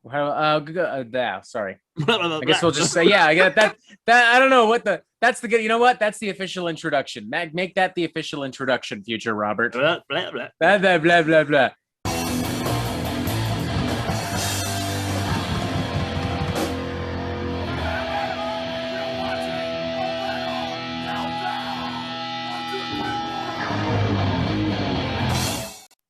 Sorry. I guess we'll just say, yeah, I got that. I don't know that's the good. You know what? That's the official introduction. Make that the official introduction, future Robert. Blah, blah, blah. Blah, blah, blah, blah, blah.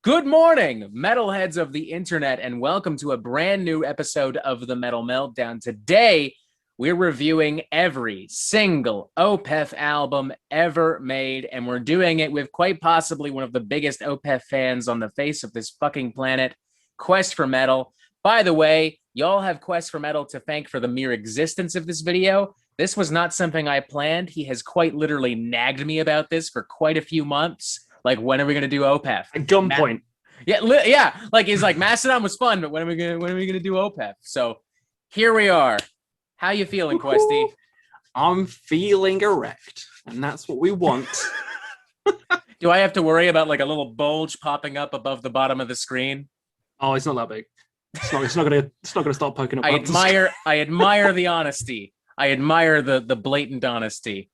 Good morning, metalheads of the internet, and welcome to a brand new episode of the Metal Meltdown. Today, we're reviewing every single Opeth album ever made, and we're doing it with quite possibly one of the biggest Opeth fans on the face of this fucking planet, Quest for Metal. By the way, y'all have Quest for Metal to thank for the mere existence of this video. This was not something I planned. He has quite literally nagged me about this for quite a few months. Like, when are we gonna do Opeth? At gunpoint. Yeah. Like, he's like, Mastodon was fun, but when are we gonna do Opeth? So here we are. How you feeling, Questy? I'm feeling erect, and that's what we want. Do I have to worry about like a little bulge popping up above the bottom of the screen? Oh, it's not that big. It's not gonna start poking up. I admire the honesty. I admire the blatant honesty.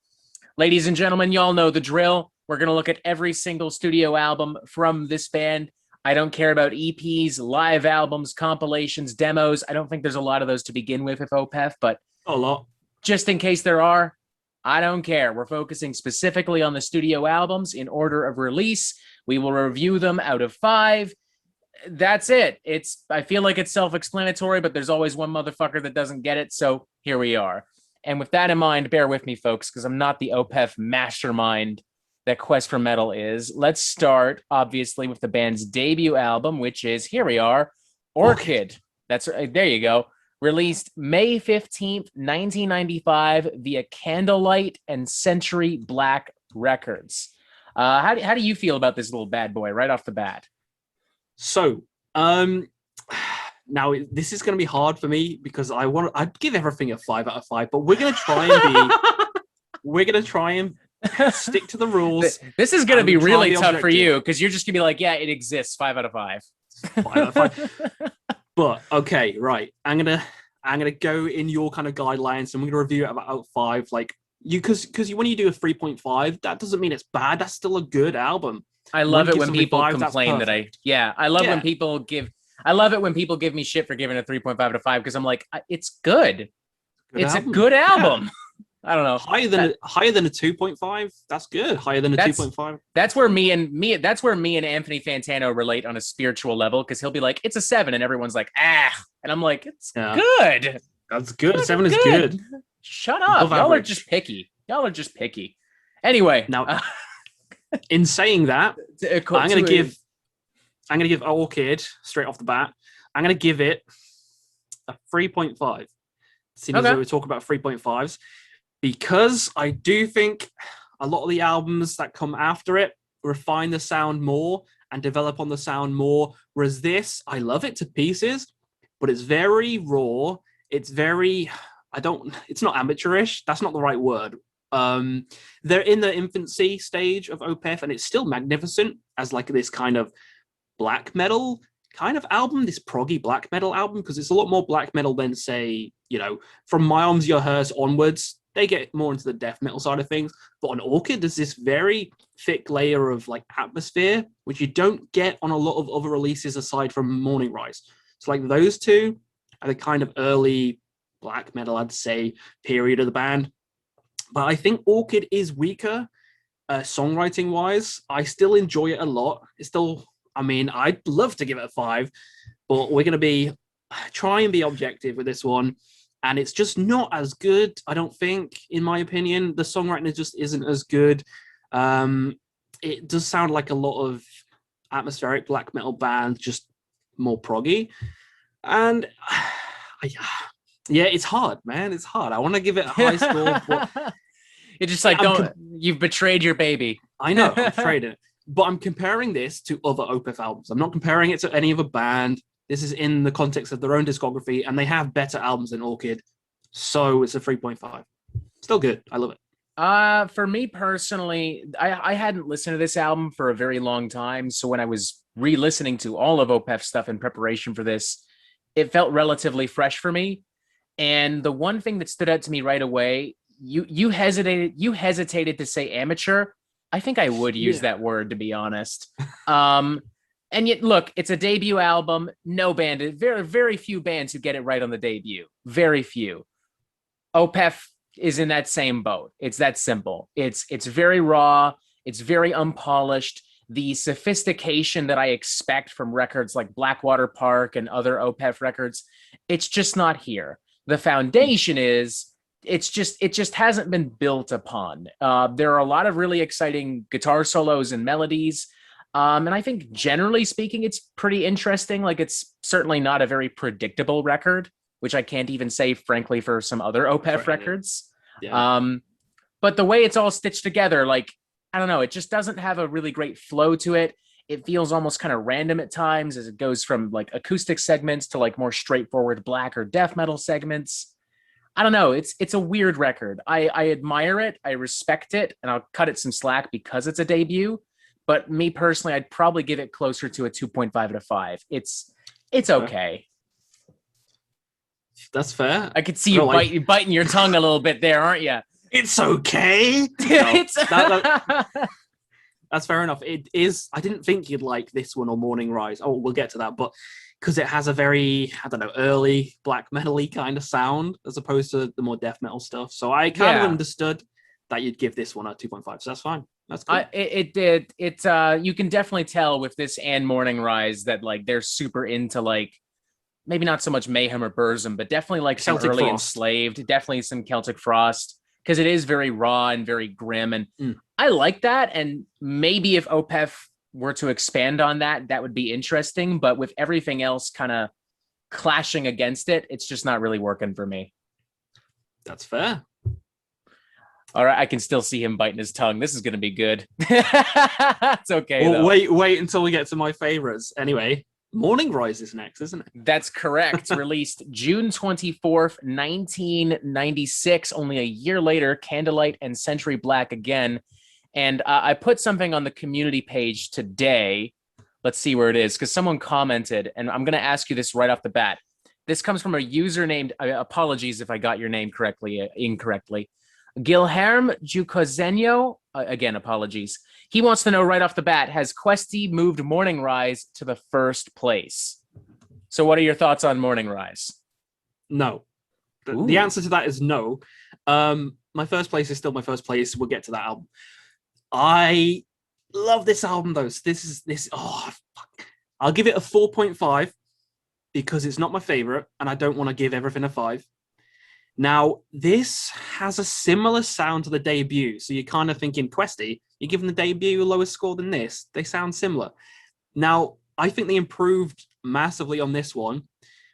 Ladies and gentlemen, y'all know the drill. We're going to look at every single studio album from this band. I don't care about EPs, live albums, compilations, demos. I don't think there's a lot of those to begin with Opeth, but a lot. Just in case there are, I don't care. We're focusing specifically on the studio albums in order of release. We will review them out of 5. That's it. I feel like it's self-explanatory, but there's always one motherfucker that doesn't get it, so here we are. And with that in mind, bear with me, folks, because I'm not the Opeth mastermind that Quest for Metal is. Let's start, obviously, with the band's debut album, which is, here we are, Orchid. That's there you go. Released May 15th, 1995 via Candlelight and Century Black Records. How do you feel about this little bad boy right off the bat? So, now this is going to be hard for me because I'd give everything a 5 out of 5, but we're going to try and stick to the rules. This is going to be really tough for you because you're just going to be like, yeah, it exists. 5 out of 5. 5 out of 5. But okay, right. I'm gonna go in your kind of guidelines, and we're gonna review it about 5. Like because when you do a 3.5, that doesn't mean it's bad. That's still a good album. I love it when people complain that I love when people give me shit for giving a 3.5 out of 5 because I'm like, it's good. It's a good album. Yeah. I don't know. Higher than a 2.5. That's good. Higher than a 2.5. That's where me and Anthony Fantano relate on a spiritual level because he'll be like, it's a 7, and everyone's like, and I'm like, it's good. That's good. 7 is good. Shut up. Y'all are just picky. Anyway, now in saying that, I'm gonna give Orchid straight off the bat. I'm gonna give it a 3.5. Seeing as though we talk about 3.5s. Because I do think a lot of the albums that come after it refine the sound more and develop on the sound more. Whereas this, I love it to pieces, but it's very raw. It's very, it's not amateurish. That's not the right word. They're in the infancy stage of Opeth, and it's still magnificent as like this kind of black metal kind of album, this proggy black metal album, because it's a lot more black metal than, say, from My Arms, Your Hearse onwards. They get more into the death metal side of things. But on Orchid, there's this very thick layer of like atmosphere, which you don't get on a lot of other releases aside from Morningrise. So like those two are the kind of early black metal, I'd say, period of the band. But I think Orchid is weaker songwriting wise. I still enjoy it a lot. I'd love to give it a 5, but we're going to try and be objective with this one. And it's just not as good, I don't think, in my opinion. The songwriting just isn't as good. It does sound like a lot of atmospheric black metal bands, just more proggy. And it's hard, man. It's hard. I want to give it a high score. But it's just like, you've betrayed your baby. I know, I've betrayed it. But I'm comparing this to other Opeth albums. I'm not comparing it to any other band. This is in the context of their own discography, and they have better albums than Orchid. So it's a 3.5. Still good. I love it. For me personally, I hadn't listened to this album for a very long time. So when I was re-listening to all of Opeth's stuff in preparation for this, it felt relatively fresh for me. And the one thing that stood out to me right away, you hesitated to say amateur. I think I would use that word, to be honest. And yet, look, it's a debut album. No band, very, very few bands who get it right on the debut. Very few. Opeth is in that same boat. It's that simple. It's very raw. It's very unpolished. The sophistication that I expect from records like Blackwater Park and other Opeth records, it's just not here. The foundation is, it just hasn't been built upon. There are a lot of really exciting guitar solos and melodies. And I think generally speaking, it's pretty interesting. Like, it's certainly not a very predictable record, which I can't even say, frankly, for some other Opeth records. Yeah. But the way it's all stitched together, like, I don't know, it just doesn't have a really great flow to it. It feels almost kind of random at times as it goes from like acoustic segments to like more straightforward black or death metal segments. I don't know. It's a weird record. I admire it. I respect it. And I'll cut it some slack because it's a debut. But me personally, I'd probably give it closer to a 2.5 out of 5. It's okay. That's fair. I could see you biting your tongue a little bit there, aren't you? It's okay. No, that's fair enough. It is. I didn't think you'd like this one or Morningrise. Oh, we'll get to that. But because it has a very, I don't know, early black metal-y kind of sound as opposed to the more death metal stuff. So I kind of understood that you'd give this one a 2.5. So that's fine. That's cool. You can definitely tell with this and Morningrise that like they're super into like maybe not so much Mayhem or Burzum, but definitely like some Celtic early Frost. Enslaved, definitely some Celtic Frost, because it is very raw and very grim. And I like that. And maybe if Opeth were to expand on that, that would be interesting. But with everything else kind of clashing against it, it's just not really working for me. That's fair. All right, I can still see him biting his tongue. This is going to be good. It's okay. Well, wait until we get to my favorites. Anyway, Morningrise is next, isn't it? That's correct. Released June 24th, 1996. Only a year later, Candlelight and Century Black again. And I put something on the community page today. Let's see where it is, because someone commented, and I'm going to ask you this right off the bat. This comes from a user named, apologies if I got your name incorrectly. Guilherme Jucozenio, again, apologies. He wants to know right off the bat, has Questy moved Morningrise to the first place? So what are your thoughts on Morningrise? No. The answer to that is no. My first place is still my first place. We'll get to that album. I love this album, though. I'll give it a 4.5 because it's not my favorite, and I don't want to give everything a 5. Now, this has a similar sound to the debut. So you're kind of thinking, Questy, you're giving the debut a lower score than this. They sound similar. Now, I think they improved massively on this one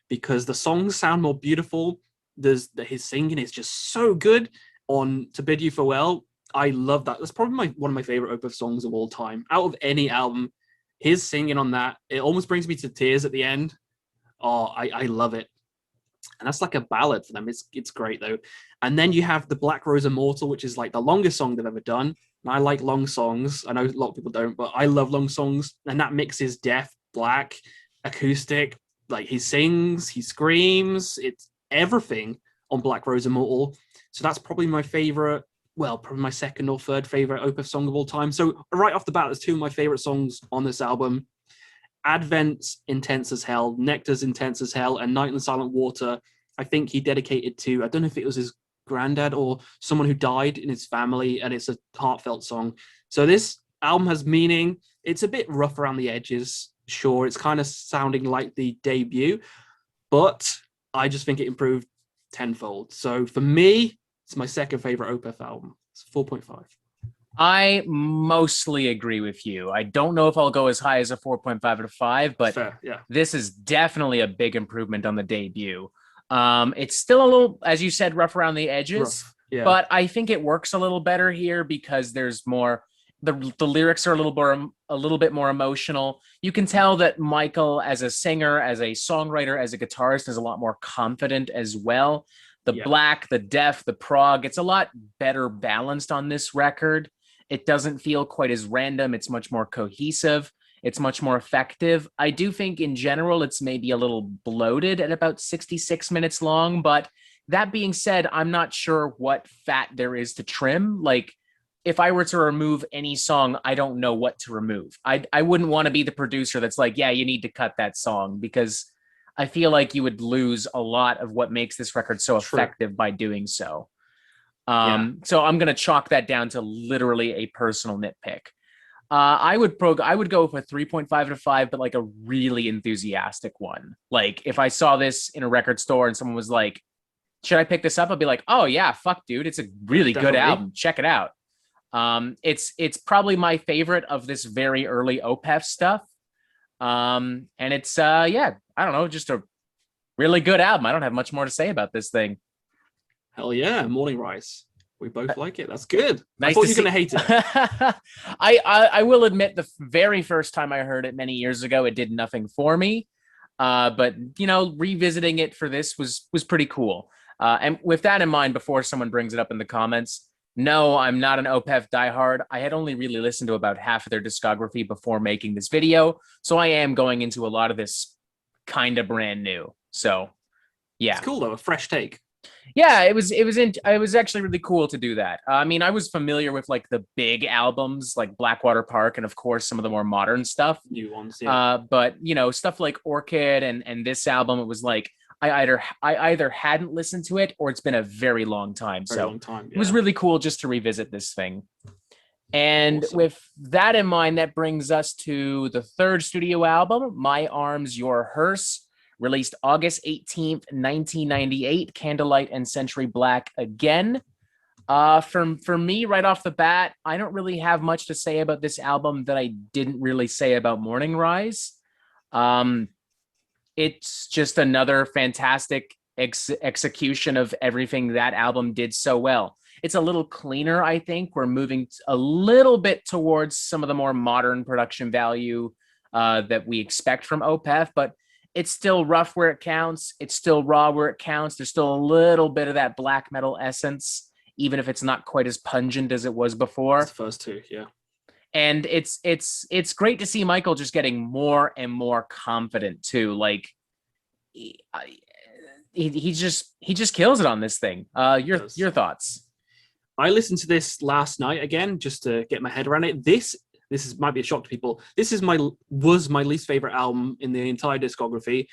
because the songs sound more beautiful. His singing is just so good on To Bid You Farewell. I love that. That's probably one of my favorite Opeth songs of all time. Out of any album, his singing on that, it almost brings me to tears at the end. Oh, I love it. And that's like a ballad for them. It's great, though. And then you have the Black Rose Immortal, which is like the longest song they've ever done. And I like long songs. I know a lot of people don't, but I love long songs. And that mixes death, black, acoustic. Like, he sings, he screams. It's everything on Black Rose Immortal. So that's probably my favorite, probably my second or third favorite Opeth song of all time. So right off the bat, there's two of my favorite songs on this album. Advent's Intense as Hell, Nectar's Intense as Hell, and Night in the Silent Water, I think he dedicated to, I don't know if it was his granddad or someone who died in his family, and it's a heartfelt song. So this album has meaning. It's a bit rough around the edges. Sure, it's kind of sounding like the debut, but I just think it improved tenfold. So for me, it's my second favorite Opeth album. It's 4.5. I mostly agree with you. I don't know if I'll go as high as a 4.5 out of 5, but fair, yeah. This is definitely a big improvement on the debut. It's still a little, as you said, rough around the edges, but I think it works a little better here because there's more, the lyrics are a little bit more emotional. You can tell that Michael, as a singer, as a songwriter, as a guitarist, is a lot more confident as well. The black, the deaf, the prog, it's a lot better balanced on this record. It doesn't feel quite as random. It's much more cohesive. It's much more effective. I do think in general it's maybe a little bloated at about 66 minutes long, but that being said, I'm not sure what fat there is to trim. Like, if I were to remove any song, I don't know what to remove. I wouldn't want to be the producer that's like, yeah, you need to cut that song, because I feel like you would lose a lot of what makes this record so effective by doing so. So I'm going to chalk that down to literally a personal nitpick. I would go with a 3.5 out of 5, but like a really enthusiastic one. Like, if I saw this in a record store and someone was like, should I pick this up? I'd be like, oh yeah, fuck dude. It's a really good album. Check it out. It's probably my favorite of this very early Opeth stuff. And it's, yeah, I don't know, just a really good album. I don't have much more to say about this thing. Hell yeah, Morningrise. We both like it. That's good. Nice. I thought you were going to hate it. I will admit, the very first time I heard it many years ago, it did nothing for me. But you know, revisiting it for this was pretty cool. And with that in mind, before someone brings it up in the comments, no, I'm not an Opeth diehard. I had only really listened to about half of their discography before making this video, so I am going into a lot of this kind of brand new. So, yeah, it's cool though, a fresh take. Yeah, it was actually really cool to do that. I mean, I was familiar with like the big albums like Blackwater Park and of course some of the more modern stuff, new ones. Yeah. But you know, stuff like Orchid and this album, it was like I either hadn't listened to it or it's been a very long time. It was really cool just to revisit this thing. And awesome. With that in mind, that brings us to the third studio album, My Arms, Your Hearse, released August 18th, 1998, Candlelight and Century Black again. For me, right off the bat, I don't really have much to say about this album that I didn't really say about Morningrise. It's just another fantastic execution of everything that album did so well. It's a little cleaner, I think. We're moving a little bit towards some of the more modern production value that we expect from Opeth, but it's still rough where it counts. It's still raw where it counts. There's still a little bit of that black metal essence, even if it's not quite as pungent as it was before. It's the first two, yeah. And it's great to see Michael just getting more and more confident too. Like he just kills it on this thing. Your thoughts? I listened to this last night again just to get my head around it. This might be a shock to people. This was my least favorite album in the entire discography.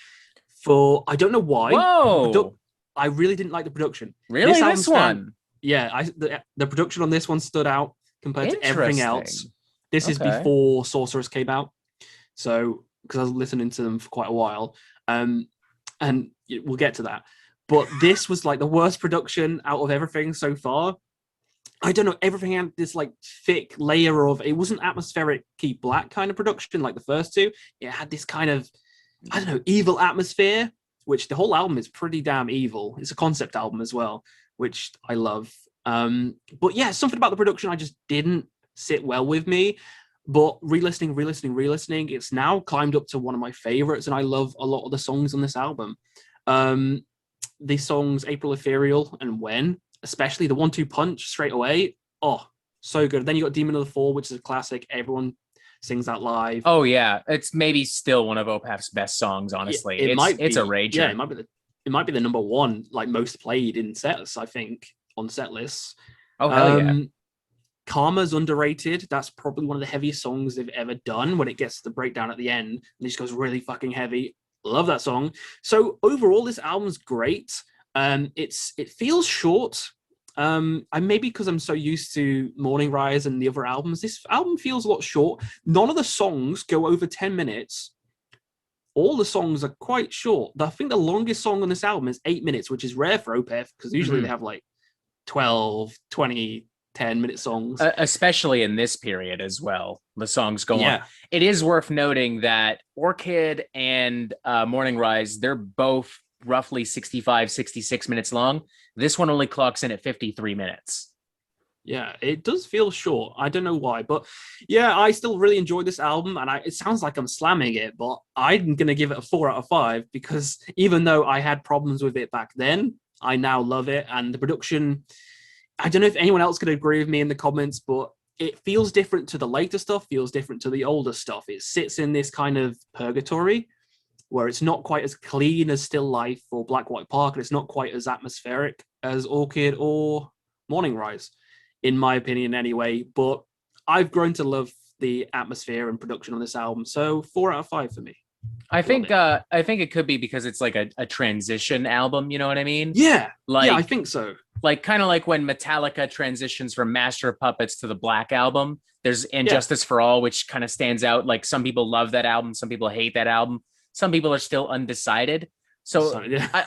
For I don't know why. Whoa! I really didn't like the production. Really, this one? Yeah, the production on this one stood out compared to everything else. This is before Sorceress came out, so because I was listening to them for quite a while, and we'll get to that. But this was like the worst production out of everything so far. I don't know, everything had this like thick layer of, it wasn't atmospheric Keep Black kind of production like the first two. It had this kind of, I don't know, evil atmosphere, which the whole album is pretty damn evil. It's a concept album as well, which I love. But yeah, something about the production I just didn't sit well with me. But re-listening, it's now climbed up to one of my favorites, and I love a lot of the songs on this album. The songs April Ethereal and When, especially the 1-2 punch straight away. Oh, so good. Then you got Demon of the Fall, which is a classic. Everyone sings that live. Oh yeah, it's maybe still one of Opeth's best songs. Honestly, it's a rager. Yeah, it might be the number one, like most played in sets. I think on set lists. Oh hell yeah. Karma's underrated. That's probably one of the heaviest songs they've ever done. When it gets to the breakdown at the end, and it just goes really fucking heavy. Love that song. So overall, this album's great. It feels short. Maybe because I'm so used to Morningrise and the other albums, this album feels a lot short. None of the songs go over 10 minutes. All the songs are quite short. I think the longest song on this album is 8 minutes, which is rare for Opeth because usually they have like 12, 20, 10-minute songs. Especially in this period as well. The songs go on. It is worth noting that Orchid and Morningrise, they're both roughly 65, 66 minutes long. This one only clocks in at 53 minutes. Yeah, it does feel short. I don't know why, but yeah, I still really enjoyed this album, and it sounds like I'm slamming it, but I'm going to give it a 4 out of 5 because even though I had problems with it back then, I now love it. And the production, I don't know if anyone else could agree with me in the comments, but it feels different to the later stuff, feels different to the older stuff. It sits in this kind of purgatory where it's not quite as clean as Still Life or Black White Park, and it's not quite as atmospheric as Orchid or Morningrise, in my opinion anyway. But I've grown to love the atmosphere and production on this album, so 4 out of 5 for me. I think it could be because it's like a transition album, you know what I mean? Yeah, I think so. Like kind of like when Metallica transitions from Master of Puppets to the Black Album. There's Injustice for All, which kind of stands out. Like some people love that album, some people hate that album, some people are still undecided. So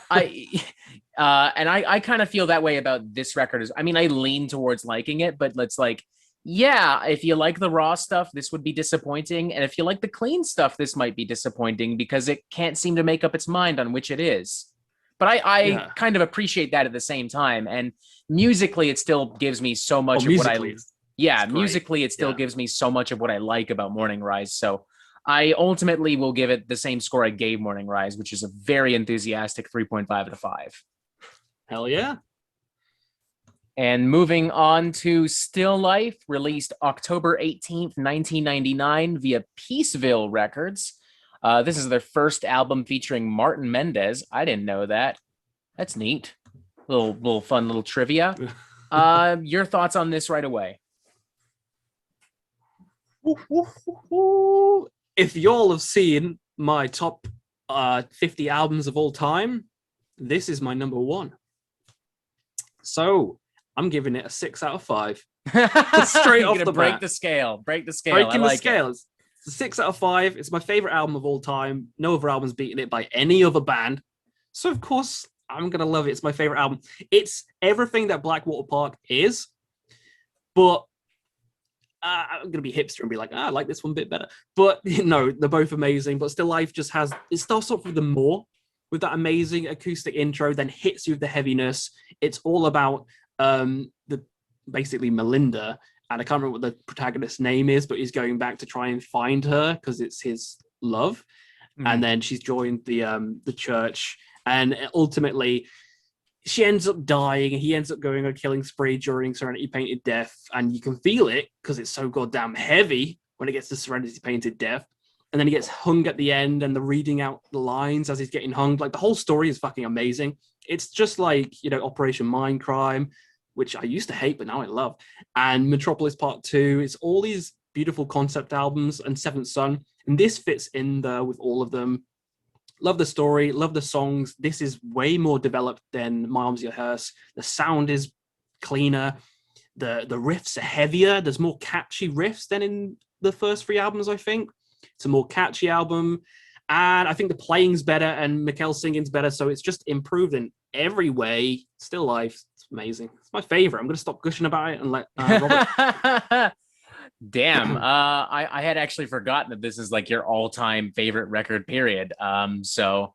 I kind of feel that way about this record. I lean towards liking it, but let's like, yeah, if you like the raw stuff, this would be disappointing. And if you like the clean stuff, this might be disappointing because it can't seem to make up its mind on which it is. But I kind of appreciate that at the same time. And musically, it still gives me so much of what I... Yeah, musically, it still gives me so much of what I like about Morningrise. So I ultimately will give it the same score I gave Morningrise, which is a very enthusiastic 3.5 out of 5. Hell yeah. And moving on to Still Life, released October 18th, 1999 via Peaceville Records. This is their first album featuring Martin Mendez. I didn't know that. That's neat. Little fun little trivia. Your thoughts on this right away? If y'all have seen my top 50 albums of all time, this is my number 1. So I'm giving it a 6 out of 5. Straight off the break bat. the scale. Breaking the scale. It's a 6 out of 5. It's my favorite album of all time. No other album's beaten it by any other band. So of course I'm gonna love it. It's my favorite album. It's everything that Blackwater Park is, but I'm going to be hipster and be like, I like this one a bit better. But no, they're both amazing. But Still Life just has, it starts off with the more, with that amazing acoustic intro, then hits you with the heaviness. It's all about basically Melinda. And I can't remember what the protagonist's name is, but he's going back to try and find her because it's his love. Mm-hmm. And then she's joined the church. And ultimately, she ends up dying, and he ends up going on a killing spree during Serenity Painted Death, and you can feel it because it's so goddamn heavy when it gets to Serenity Painted Death, and then he gets hung at the end, and they're reading out the lines as he's getting hung. Like, the whole story is fucking amazing. It's just like, Operation Mindcrime, which I used to hate, but now I love, and Metropolis Part 2. It's all these beautiful concept albums, and Seventh Son, and this fits in there with all of them. Love the story, love the songs. This is way more developed than My Arms Your Hearse. The sound is cleaner. The riffs are heavier. There's more catchy riffs than in the first 3 albums, I think. It's a more catchy album. And I think the playing's better and Mikkel's singing's better. So it's just improved in every way. Still Life. It's amazing. It's my favorite. I'm going to stop gushing about it and let Robert... Damn. I had actually forgotten that this is like your all-time favorite record, period. So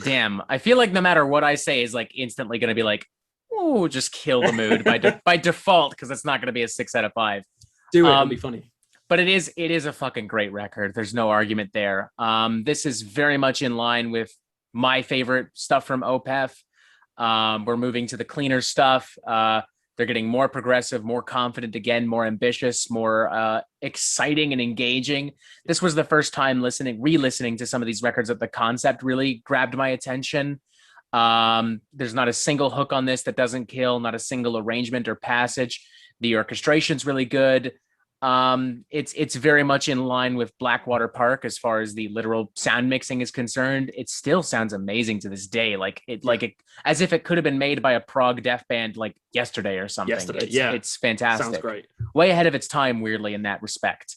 damn. I feel like no matter what I say is like instantly gonna be like, oh, just kill the mood by default, because it's not gonna be a 6 out of 5. Do it, it'll be funny. But it is a fucking great record. There's no argument there. This is very much in line with my favorite stuff from Opeth. We're moving to the cleaner stuff. They're getting more progressive, more confident again, more ambitious, more exciting and engaging. This was the first time re-listening to some of these records that the concept really grabbed my attention. There's not a single hook on this that doesn't kill, not a single arrangement or passage. The orchestration's really good. It's very much in line with Blackwater Park as far as the literal sound mixing is concerned. It still sounds amazing to this day, as if it could have been made by a prog death band like yesterday or something. It's fantastic. Sounds great. Way ahead of its time, weirdly, in that respect.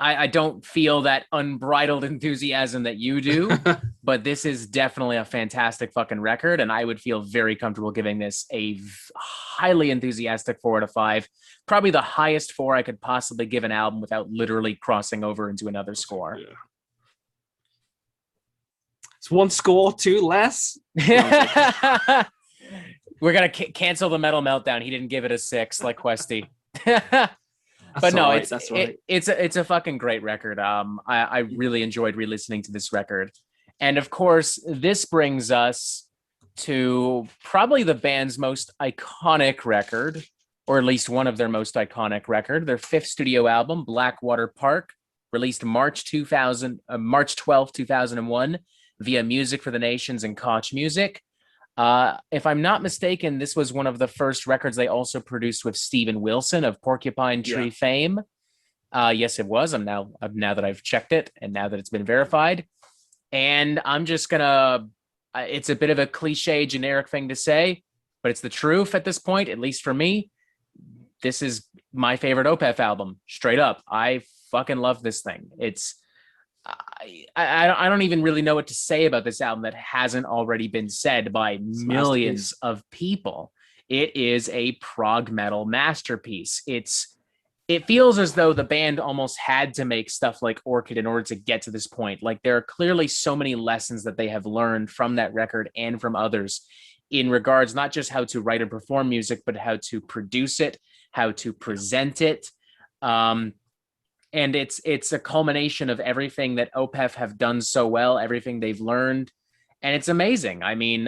I don't feel that unbridled enthusiasm that you do, but this is definitely a fantastic fucking record, and I would feel very comfortable giving this a highly enthusiastic 4 out of 5. Probably the highest 4 I could possibly give an album without literally crossing over into another score. Yeah. It's 1 score, 2 less. We're gonna cancel the Metal Meltdown. He didn't give it a 6 like Questy. But no, it's a fucking great record. I really enjoyed re-listening to this record. And of course, this brings us to probably the band's most iconic record, or at least one of their most iconic record. Their fifth studio album, Blackwater Park, released March 12th, 2001, via Music for the Nations and Koch Music. If I'm not mistaken, this was one of the first records they also produced with Steven Wilson of Porcupine Tree fame. Yes, it was. Now that I've checked it and now that it's been verified. And I'm just gonna, it's a bit of a cliche, generic thing to say, but it's the truth at this point, at least for me. This is my favorite Opeth album, straight up. I fucking love this thing. I don't even really know what to say about this album that hasn't already been said by millions of people. It is a prog metal masterpiece. It feels as though the band almost had to make stuff like Orchid in order to get to this point. Like, there are clearly so many lessons that they have learned from that record and from others in regards not just how to write and perform music, but how to produce it, how to present it. And it's a culmination of everything that Opeth have done so well, everything they've learned. And it's amazing. I mean,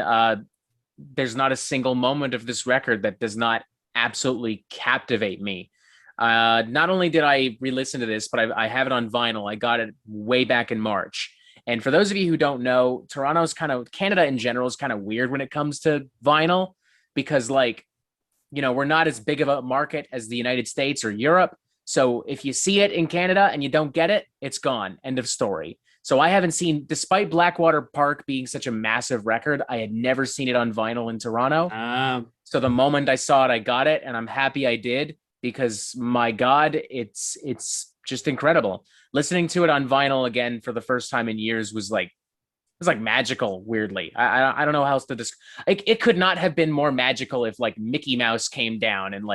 there's not a single moment of this record that does not absolutely captivate me. Not only did I re-listen to this, but I have it on vinyl. I got it way back in March. And for those of you who don't know, Canada in general is kind of weird when it comes to vinyl because, like, you know, we're not as big of a market as the United States or Europe. So if you see it in Canada and you don't get it, it's gone. End of story. So I haven't seen, despite Blackwater Park being such a massive record, I had never seen it on vinyl in Toronto. So the moment I saw it, I got it, and I'm happy I did because, my God, it's just incredible. Listening to it on vinyl again for the first time in years was like magical. Weirdly, I don't know how else to describe. It could not have been more magical if like Mickey Mouse came down and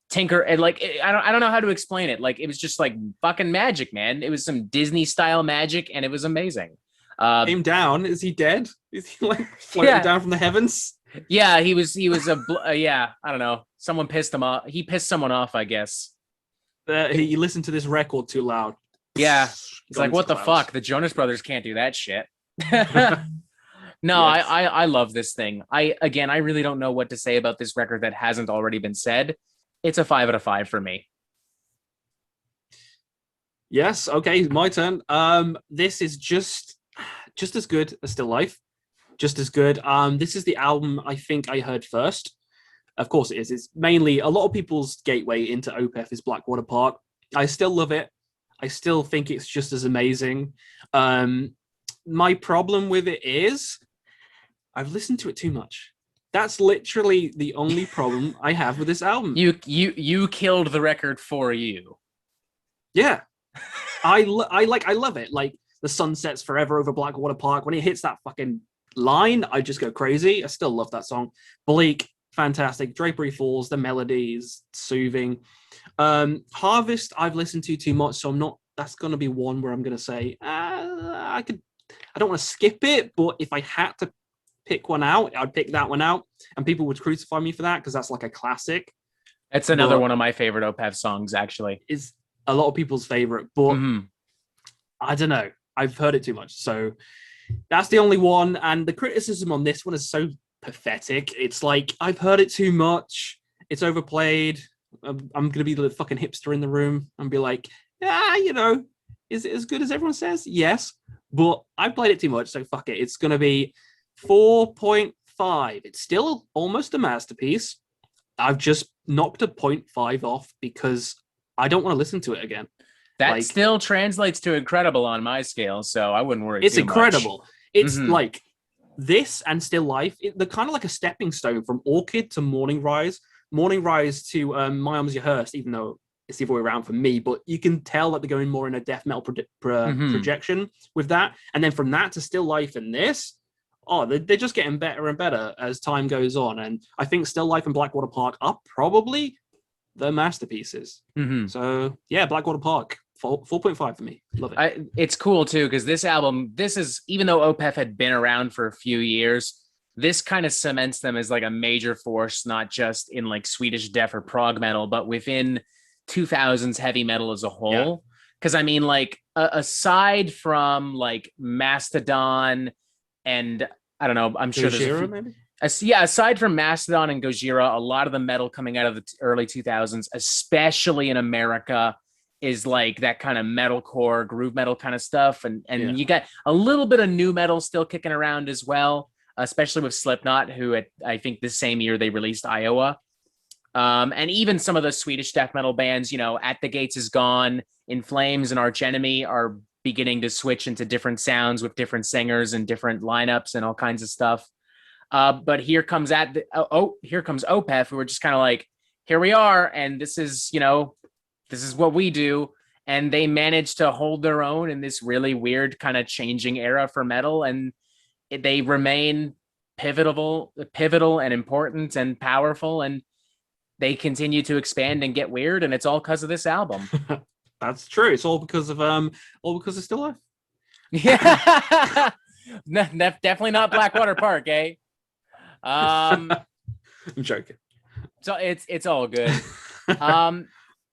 Tinker and I don't know how to explain it. Like, it was just like fucking magic, man. It was some Disney style magic, and it was amazing. Came down. Is he dead? Is he like floating down from the heavens? Yeah, he was yeah. I don't know. Someone pissed him off. He pissed someone off, I guess. He listened to this record too loud. Yeah, it's like, what the fuck? The Jonas Brothers can't do that shit. No, yes. I love this thing. I really don't know what to say about this record that hasn't already been said. It's a 5 out of 5 for me. Yes. Okay, my turn. This is just as good as Still Life. Just as good. This is the album I think I heard first. Of course it is. It's mainly a lot of people's gateway into Opeth is Blackwater Park. I still love it. I still think it's just as amazing. My problem with it is I've listened to it too much. That's literally the only problem I have with this album. You killed the record for you. Yeah. I love it. Like, the sun sets forever over Blackwater Park. When it hits that fucking line, I just go crazy. I still love that song. Bleak, fantastic. Drapery Falls, the melody is soothing. Harvest, I've listened to too much, so I'm not. That's going to be one where I'm going to say I don't want to skip it, but if I had to pick one out, I'd pick that one out, and people would crucify me for that because that's like a classic. It's another one of my favorite Opeth songs. Actually, is a lot of people's favorite, but I don't know. I've heard it too much, so that's the only one. And the criticism on this one is so pathetic. It's like, I've heard it too much. It's overplayed. I'm going to be the fucking hipster in the room and be like, you know, is it as good as everyone says? Yes, but I played it too much, so fuck it. It's going to be 4.5. It's still almost a masterpiece. I've just knocked a 0.5 off because I don't want to listen to it again. That still translates to incredible on my scale, so I wouldn't worry. It's incredible. It's like this and Still Life. They're kind of like a stepping stone from Orchid to Morningrise. Morningrise to My Arms Your Hearse, even though it's the other way around for me, but you can tell that they're going more in a death metal projection with that. And then from that to Still Life and this, they're just getting better and better as time goes on. And I think Still Life and Blackwater Park are probably the masterpieces. So yeah, Blackwater Park, 4.5 for me. Love it. It's cool too, because this album, even though Opeth had been around for a few years, this kind of cements them as like a major force, not just in like Swedish death or prog metal, but within 2000s heavy metal as a whole. Because I mean, like, aside from like Mastodon and I don't know. I'm sure there's Gojira, maybe. Yeah, aside from Mastodon and Gojira, a lot of the metal coming out of the early 2000s, especially in America, is like that kind of metalcore, groove metal kind of stuff. And you got a little bit of new metal still kicking around as well, especially with Slipknot, who I think the same year they released Iowa. And even some of the Swedish death metal bands, At the Gates is Gone, In Flames, and Arch Enemy are beginning to switch into different sounds with different singers and different lineups and all kinds of stuff. But here comes Opeth, who were just kind of like, here we are, and this is what we do, and they managed to hold their own in this really weird kind of changing era for metal, and they remain pivotal and important and powerful, and they continue to expand and get weird, and it's all because of this album. That's true. It's all because of it's Still Life. Yeah, definitely not Blackwater Park, eh? I'm joking. So it's all good.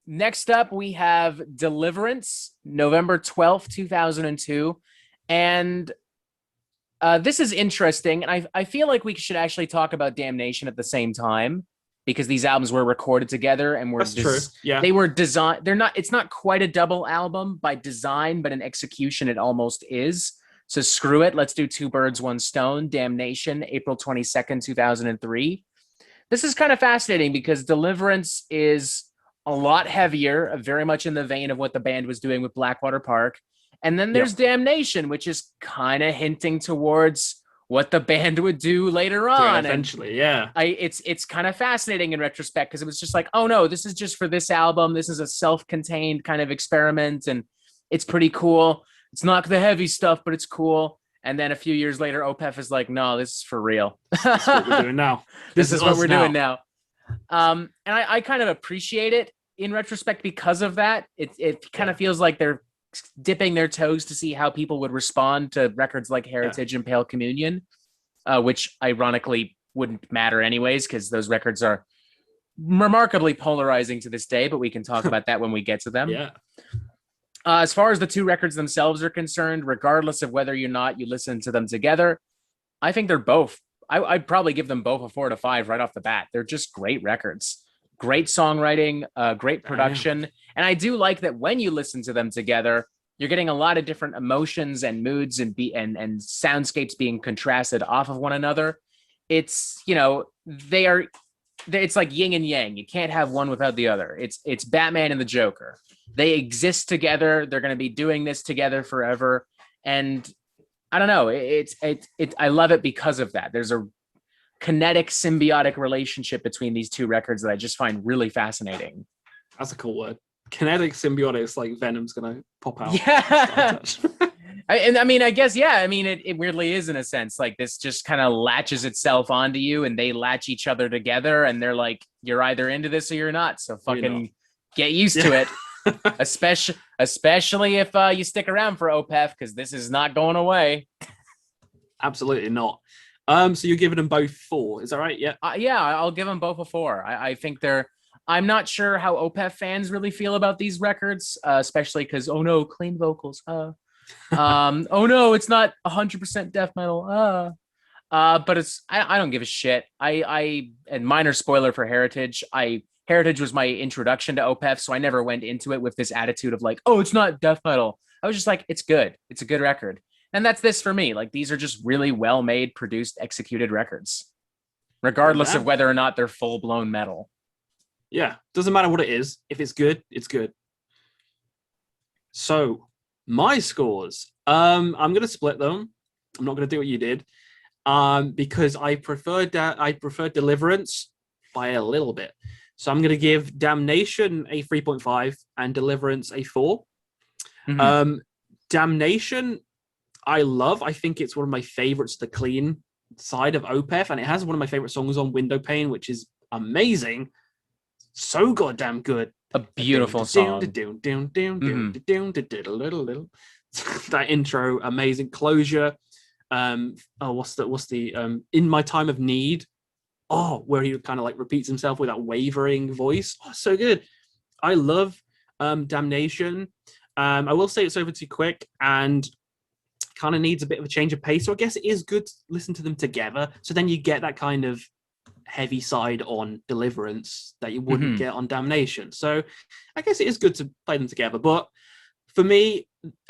Next up, we have Deliverance, November 12th, 2002. And this is interesting. And I feel like we should actually talk about Damnation at the same time, because these albums were recorded together and That's true. Yeah. They were designed. It's not quite a double album by design, but in execution, it almost is. So screw it. Let's do Two Birds, One Stone, Damnation, April 22nd, 2003. This is kind of fascinating because Deliverance is a lot heavier, very much in the vein of what the band was doing with Blackwater Park. And then there's Damnation, which is kind of hinting towards what the band would do later on. Eventually, yeah. It's kind of fascinating in retrospect, because it was just like, oh no, this is just for this album. This is a self-contained kind of experiment, and it's pretty cool. It's not the heavy stuff, but it's cool. And then a few years later, Opeth is like, no, this is for real. This is what we're doing now. This is what we're doing now. And I kind of appreciate it in retrospect because of that. It kind of feels like they're dipping their toes to see how people would respond to records like Heritage and Pale Communion, which ironically wouldn't matter anyways, because those records are remarkably polarizing to this day, but we can talk about that when we get to them. Yeah. As far as the two records themselves are concerned, regardless of whether or not you listen to them together, I think they're both. I'd probably give them both a 4 to 5 right off the bat. They're just great records, great songwriting, great production. And I do like that when you listen to them together, you're getting a lot of different emotions and moods and soundscapes being contrasted off of one another. It's, it's like yin and yang. You can't have one without the other. It's Batman and the Joker. They exist together. They're going to be doing this together forever. And I don't know. I love it because of that. There's a kinetic, symbiotic relationship between these two records that I just find really fascinating. That's a cool word. Kinetic, symbiotic. It's like Venom's going to pop out. Yeah. I guess, yeah. It weirdly is in a sense. Like this just kind of latches itself onto you, and they latch each other together, and they're like, you're either into this or you're not. So fucking get used to it. Especially if you stick around for Opeth, because this is not going away. Absolutely not. So you're giving them both 4, is that right? Yeah. I'll give them both a 4. I think I'm not sure how Opeth fans really feel about these records, especially because clean vocals. Oh no, it's not 100% death metal. But it's I don't give a shit. And minor spoiler for Heritage. Heritage was my introduction to Opeth, so I never went into it with this attitude of like, oh, it's not death metal. I was just like, it's good. It's a good record. And that's this for me. Like, these are just really well-made, produced, executed records, regardless of whether or not they're full-blown metal. Yeah, doesn't matter what it is. If it's good, it's good. So, my scores. I'm going to split them. I'm not going to do what you did, because I preferred Deliverance by a little bit. So I'm going to give Damnation a 3.5 and Deliverance a 4. Mm-hmm. Damnation, I think it's one of my favorites, the clean side of Opeth, and it has one of my favorite songs on, Window Pane, which is amazing. So goddamn good. A beautiful song. That intro, amazing. Closure. What's the In My Time of Need? Where he kind of like repeats himself with that wavering voice. So good. I love Damnation. I will say it's over too quick, and kind of needs a bit of a change of pace. So I guess it is good to listen to them together. So then you get that kind of heavy side on Deliverance that you wouldn't get on Damnation. So I guess it is good to play them together. But for me,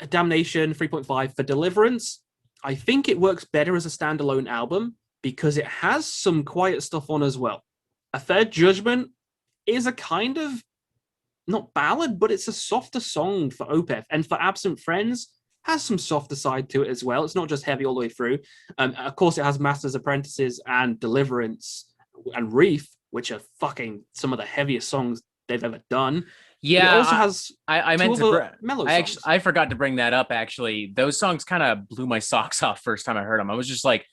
Damnation 3.5 for Deliverance, I think it works better as a standalone album because it has some quiet stuff on as well. A Third Judgment is a kind of, not ballad, but it's a softer song for Opeth. And for Absent Friends, has some softer side to it as well. It's not just heavy all the way through. Of course, it has Masters Apprentices and Deliverance and Reef, which are fucking some of the heaviest songs they've ever done. Yeah, but it also has I meant to mellow songs. I forgot to bring that up, actually. Those songs kind of blew my socks off first time I heard them. I was just like,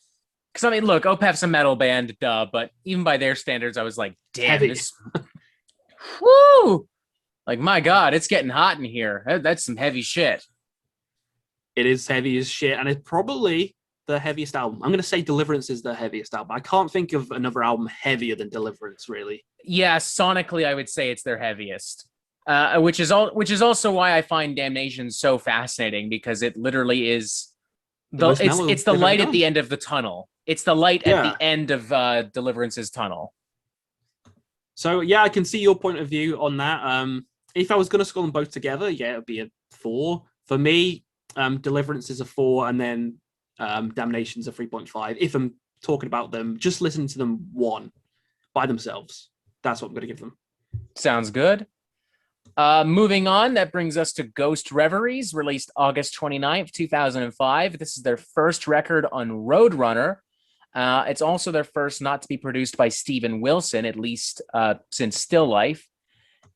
because I mean, look, Opeth's a metal band, duh, but even by their standards, I was like, damn, heavy. This woo! Like, my God, it's getting hot in here. That's some heavy shit. It is heavy as shit, and it's probably the heaviest album. I'm going to say Deliverance is the heaviest album. I can't think of another album heavier than Deliverance, really. Yeah, sonically, I would say it's their heaviest. Which is also why I find Damnation so fascinating, because it literally is it's the light at the end of the tunnel. It's the light at the end of Deliverance's tunnel. So yeah, I can see your point of view on that. If I was going to score them both together, yeah, it would be a 4 for me. Deliverance is a 4, and then Damnation's a 3.5. If I'm talking about them, just listen to them one by themselves. That's what I'm going to give them. Sounds good. Moving on, that brings us to Ghost Reveries, released August 29th, 2005. This is their first record on Roadrunner. It's also their first not to be produced by Steven Wilson, at least since Still Life.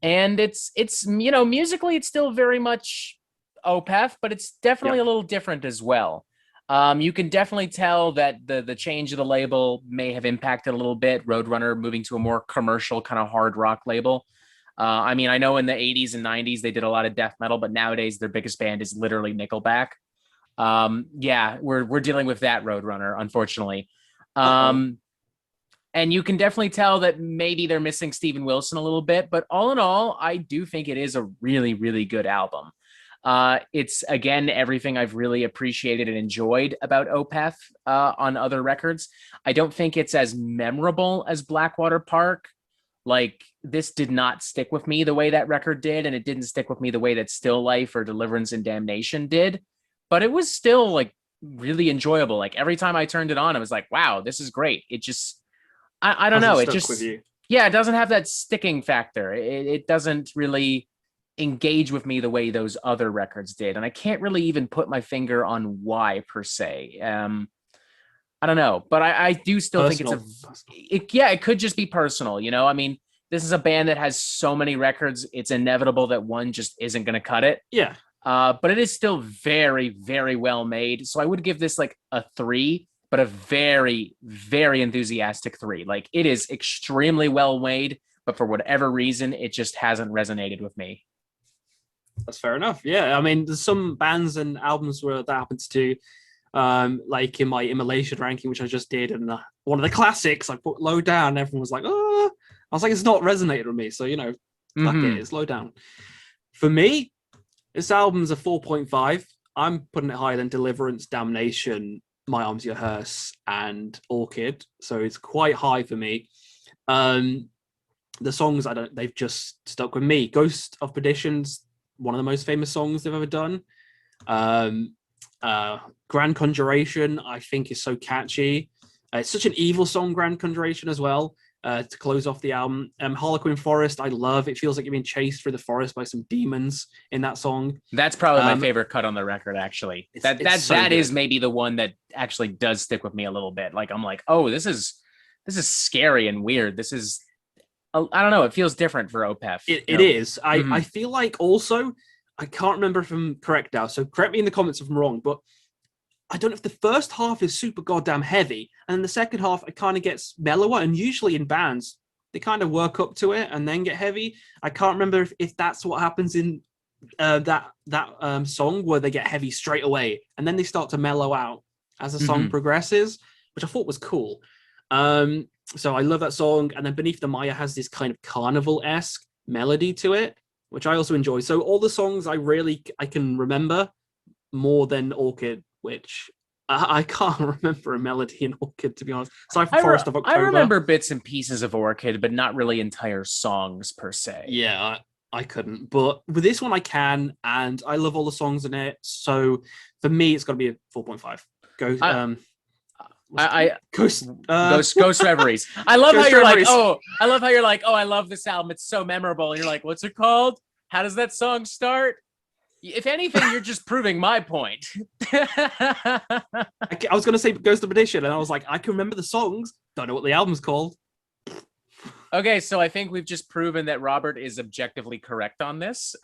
And it's musically, it's still very much Opeth, but it's definitely a little different as well. You can definitely tell that the change of the label may have impacted a little bit. Roadrunner moving to a more commercial kind of hard rock label. I mean, I know in the 80s and 90s they did a lot of death metal, but nowadays their biggest band is literally Nickelback. Yeah, we're dealing with that Roadrunner, unfortunately. And you can definitely tell that maybe they're missing Steven Wilson a little bit, but all in all, I do think it is a really, really good album. It's, again, everything I've really appreciated and enjoyed about Opeth on other records. I don't think it's as memorable as Blackwater Park. Like, this did not stick with me the way that record did, and it didn't stick with me the way that Still Life or Deliverance and Damnation did, but it was still, like, really enjoyable. Like, every time I turned it on, I was like, wow, this is great. It just, I don't know. It just, it doesn't have that sticking factor. It doesn't really engage with me the way those other records did. And I can't really even put my finger on why per se. I don't know, but I do still think it could just be personal. You know, I mean, this is a band that has so many records. It's inevitable that one just isn't going to cut it. Yeah. But it is still very, very well made. So I would give this like a 3, but a very, very enthusiastic 3. Like, it is extremely well made, but for whatever reason, it just hasn't resonated with me. That's fair enough. Yeah. I mean, there's some bands and albums where that happens to, like in my Immolation ranking, which I just did, and one of the classics, I put Low Down. Everyone was like, oh, I was like, it's not resonated with me. So, you know, fuck it, it's Low Down. For me, this album's a 4.5. I'm putting it higher than Deliverance, Damnation, My Arms Your Hearse, and Orchid. So it's quite high for me. The songs, they've just stuck with me. Ghost of Perdition's one of the most famous songs they've ever done. Grand Conjuration, I think, is so catchy. It's such an evil song, Grand Conjuration, as well, to close off the album. Harlequin Forest, I love. It feels like you're being chased through the forest by some demons in that song. That's probably my favorite cut on the record, actually. That is maybe the one that actually does stick with me a little bit. Like, I'm like, oh, this is scary and weird. This is, I don't know, it feels different for Opeth. It is. I feel like also, I can't remember if I'm correct now, so correct me in the comments if I'm wrong, but I don't know if the first half is super goddamn heavy, and then the second half, it kind of gets mellower, and usually in bands, they kind of work up to it and then get heavy. I can't remember if that's what happens in that song, where they get heavy straight away, and then they start to mellow out as the song progresses, which I thought was cool. So I love that song, and then Beneath the Maya has this kind of carnival-esque melody to it, which I also enjoy. So all the songs I can remember more than Orchid, which I can't remember a melody in Orchid, to be honest. Aside from Forest of October. I remember bits and pieces of Orchid, but not really entire songs per se. Yeah, I couldn't. But with this one, I can, and I love all the songs in it. So for me, it's got to be a 4.5. Ghost Reveries. I love Ghost how you're Reveries. like, oh, I love this album. It's so memorable. And you're like, what's it called? How does that song start? If anything, you're just proving my point. I was going to say Ghost of Perdition, and I was like, I can remember the songs. Don't know what the album's called. Okay, so I think we've just proven that Robert is objectively correct on this.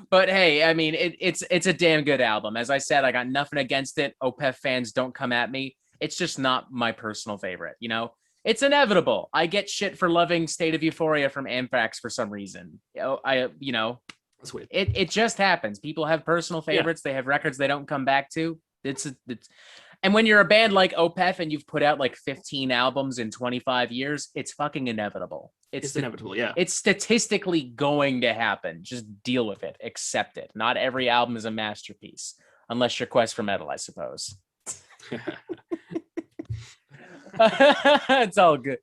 But hey, I mean, it's a damn good album. As I said, I got nothing against it. Opeth fans, don't come at me. It's just not my personal favorite, you know? It's inevitable. I get shit for loving State of Euphoria from Anthrax for some reason. That's weird. It just happens. People have personal favorites. Yeah. They have records they don't come back to. And when you're a band like Opeth and you've put out like 15 albums in 25 years, it's fucking inevitable. It's inevitable, yeah. It's statistically going to happen. Just deal with it. Accept it. Not every album is a masterpiece, unless you're Quest for Metal, I suppose. It's all good.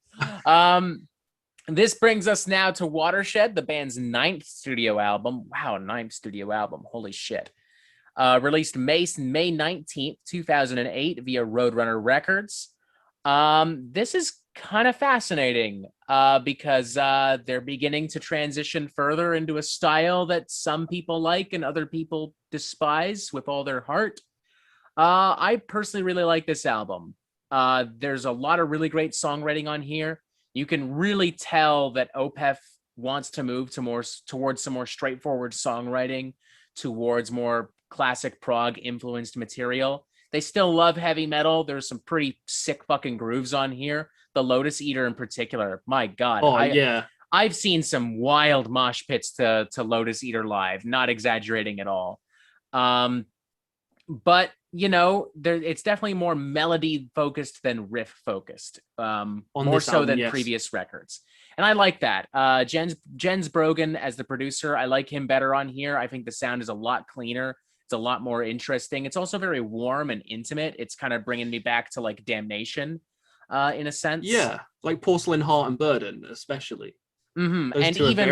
This brings us now to Watershed, the band's 9th studio album. Wow, 9th studio album. Holy shit. Released May 19th, 2008 via Roadrunner Records. This is kind of fascinating because they're beginning to transition further into a style that some people like and other people despise with all their heart. I personally really like this album. There's a lot of really great songwriting on here. You can really tell that Opeth wants to move towards some more straightforward songwriting, towards more classic prog influenced material. They still love heavy metal. There's some pretty sick fucking grooves on here. The Lotus Eater in particular, my God. Oh, yeah. I've seen some wild mosh pits to Lotus Eater live, not exaggerating at all. But you know, it's definitely more melody focused than riff focused, more so than previous records. And I like that. Jens Brogan as the producer, I like him better on here. I think the sound is a lot cleaner. It's a lot more interesting. It's also very warm and intimate. It's kind of bringing me back to like Damnation in a sense. Yeah, like Porcelain Heart and Burden, especially. Mm-hmm. And even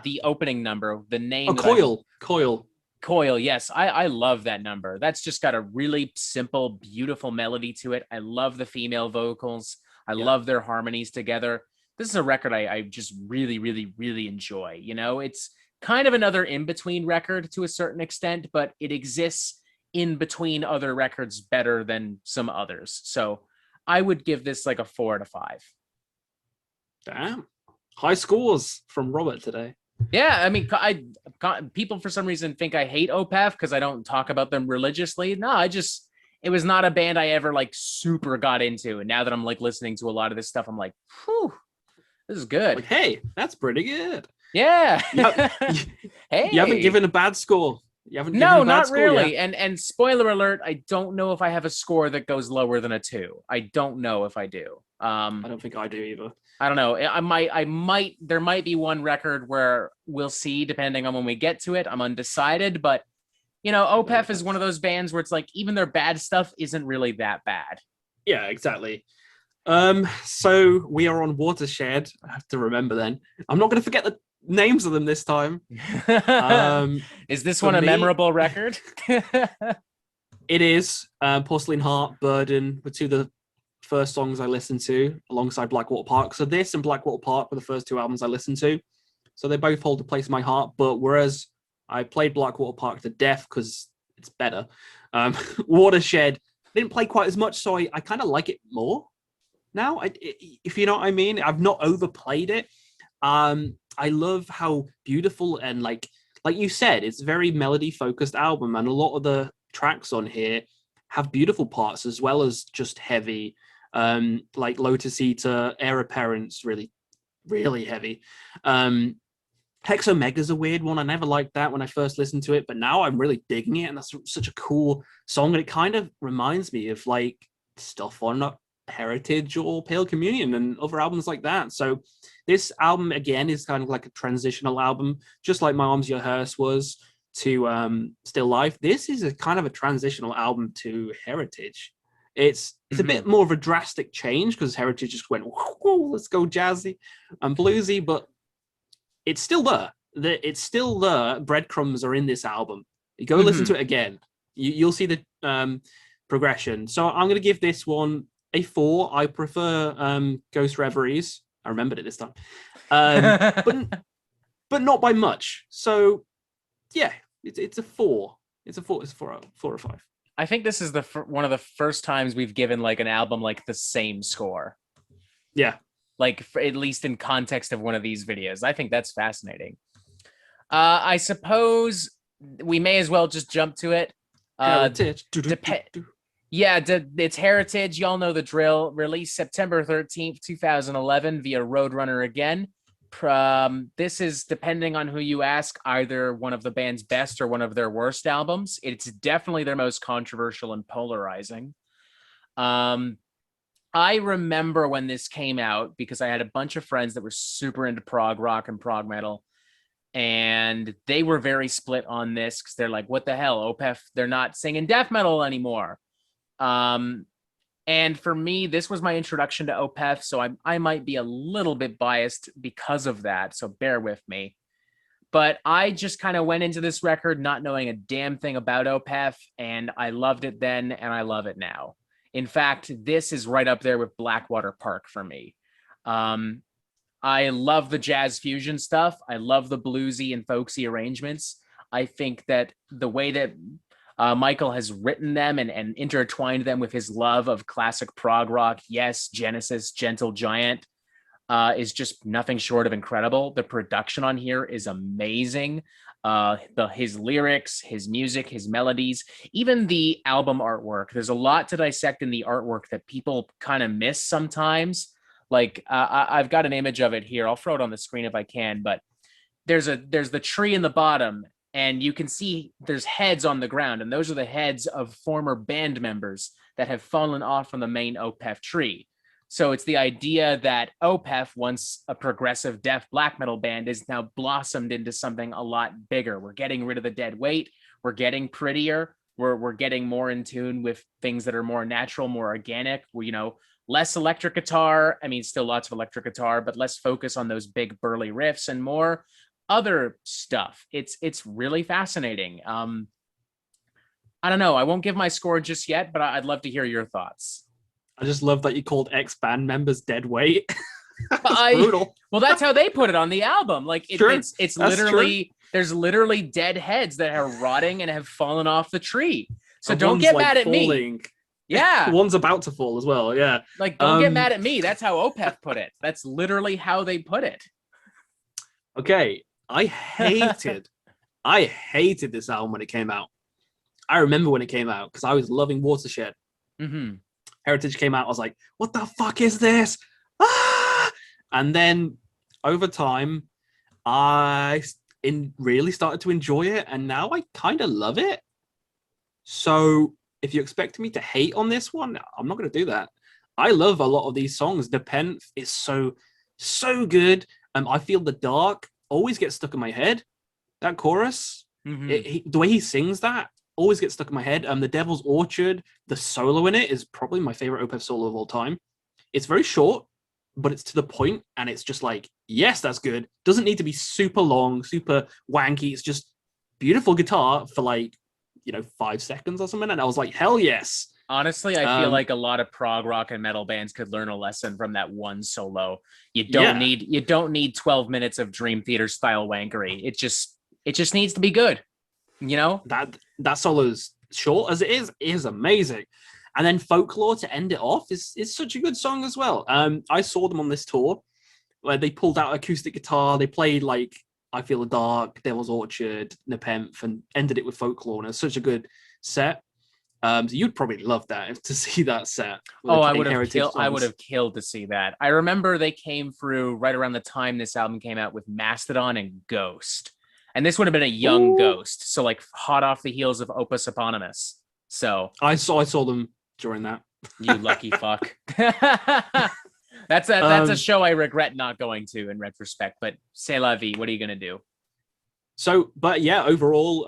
the opening number, the name. Coil, yes. I love that number. That's just got a really simple, beautiful melody to it. I love the female vocals. I love their harmonies together. This is a record I just really, really, really enjoy. You know, it's kind of another in-between record to a certain extent, but it exists in between other records better than some others. So I would give this like a 4 out of 5. Damn. High scores from Robert today. Yeah, I mean, people for some reason think I hate Opeth because I don't talk about them religiously. No, it was not a band I ever like super got into. And now that I'm like listening to a lot of this stuff, I'm like, whew, this is good. Like, hey, that's pretty good. Yeah. Hey, you haven't given a bad score. You haven't. No, not really. And spoiler alert, I don't know if I have a score that goes lower than a 2. I don't know if I do. I don't think I do either. I don't know. There might be one record where we'll see, depending on when we get to it. I'm undecided, but you know, Opeth is one of those bands where it's like, even their bad stuff isn't really that bad. Yeah, exactly. So we are on Watershed. I have to remember then. I'm not going to forget the names of them this time. Is this one a memorable record? It is. Porcelain Heart, Burden were two of the first songs I listened to alongside Blackwater Park. So this and Blackwater Park were the first 2 albums I listened to. So they both hold a place in my heart. But whereas I played Blackwater Park to death because it's better, Watershed didn't play quite as much. So I kind of like it more now, if you know what I mean. I've not overplayed it. I love how beautiful and like you said, it's a very melody focused album, and a lot of the tracks on here have beautiful parts as well as just heavy. Like Lotus Eater, Heir Apparent's really, really heavy. Hexomega's a weird one. I never liked that when I first listened to it, but now I'm really digging it, and that's such a cool song. And it kind of reminds me of like stuff on Heritage or Pale Communion and other albums like that. So this album again is kind of like a transitional album, just like My Arms Your Hearse was. to Still Life. This is a kind of a transitional album to Heritage. It's a bit more of a drastic change because Heritage just went, whoa, let's go jazzy and bluesy, but it's still there. It's still there. Breadcrumbs are in this album. You go listen to it again. You'll see the progression. So I'm going to give this one a 4. I prefer Ghost Reveries. I remembered it this time. But not by much. So yeah, it's a 4. It's a 4. It's 4 or 5. I think this is one of the first times we've given like an album like the same score. Yeah. Like at least in context of one of these videos. I think that's fascinating. I suppose we may as well just jump to it. Heritage. It's Heritage. Y'all know the drill. Released September 13th, 2011 via Roadrunner again. This is, depending on who you ask, either one of the band's best or one of their worst albums. It's definitely their most controversial and polarizing. I remember when this came out because I had a bunch of friends that were super into prog rock and prog metal, and they were very split on this because they're like, what the hell, Opeth, they're not singing death metal anymore. And for me, this was my introduction to Opeth, so I might be a little bit biased because of that, so bear with me. But I just kind of went into this record not knowing a damn thing about Opeth, and I loved it then, and I love it now. In fact, this is right up there with Blackwater Park for me. I love the jazz fusion stuff. I love the bluesy and folksy arrangements. I think that the way that Michael has written them and intertwined them with his love of classic prog rock, yes, Genesis, Gentle Giant, is just nothing short of incredible. The production on here is amazing. His lyrics, his music, his melodies, even the album artwork. There's a lot to dissect in the artwork that people kind of miss sometimes. Like I've got an image of it here. I'll throw it on the screen if I can, but there's the tree in the bottom, and you can see there's heads on the ground, and those are the heads of former band members that have fallen off from the main Opeth tree. So it's the idea that Opeth, once a progressive death black metal band, is now blossomed into something a lot bigger. We're getting rid of the dead weight. We're getting prettier. We're getting more in tune with things that are more natural, more organic. Less electric guitar. I mean, still lots of electric guitar, but less focus on those big burly riffs and more other stuff. It's really fascinating. I don't know. I won't give my score just yet, but I'd love to hear your thoughts. I just love that you called ex-band members dead weight. Brutal. Well, that's how they put it on the album. Like it's literally true. There's literally dead heads that are rotting and have fallen off the tree. So don't get mad at me. Yeah. One's about to fall as well. Yeah. Like, don't get mad at me. That's how Opeth put it. That's literally how they put it. Okay. I hated this album when it came out. I remember when it came out because I was loving Watershed. Mm-hmm. Heritage came out. I was like, what the fuck is this? Ah! And then over time, I really started to enjoy it. And now I kind of love it. So if you expect me to hate on this one, I'm not going to do that. I love a lot of these songs. The pen is so good. I Feel the Dark always gets stuck in my head. That chorus, the way he sings that always gets stuck in my head. The Devil's Orchard, the solo in it is probably my favorite Opeth solo of all time. It's very short, but it's to the point, and it's just like, yes, that's good. Doesn't need to be super long, super wanky. It's just beautiful guitar for 5 seconds or something, and I was like, hell yes. Honestly, I feel like a lot of prog rock and metal bands could learn a lesson from that one solo. You don't need 12 minutes of Dream Theater style wankery. It just needs to be good. That solo's short as it is amazing. And then Folklore to end it off is such a good song as well. I saw them on this tour where they pulled out acoustic guitar, they played I Feel the Dark, Devil's Orchard, Nepenthe, and ended it with Folklore, and it's such a good set. So you'd probably love that to see that set. I would have killed to see that. I remember they came through right around the time this album came out with Mastodon and Ghost. And this would have been a young Ghost, so hot off the heels of Opus Eponymous. So I saw them during that. You lucky fuck. That's a show I regret not going to in retrospect, but c'est la vie. What are you going to do? But yeah, overall,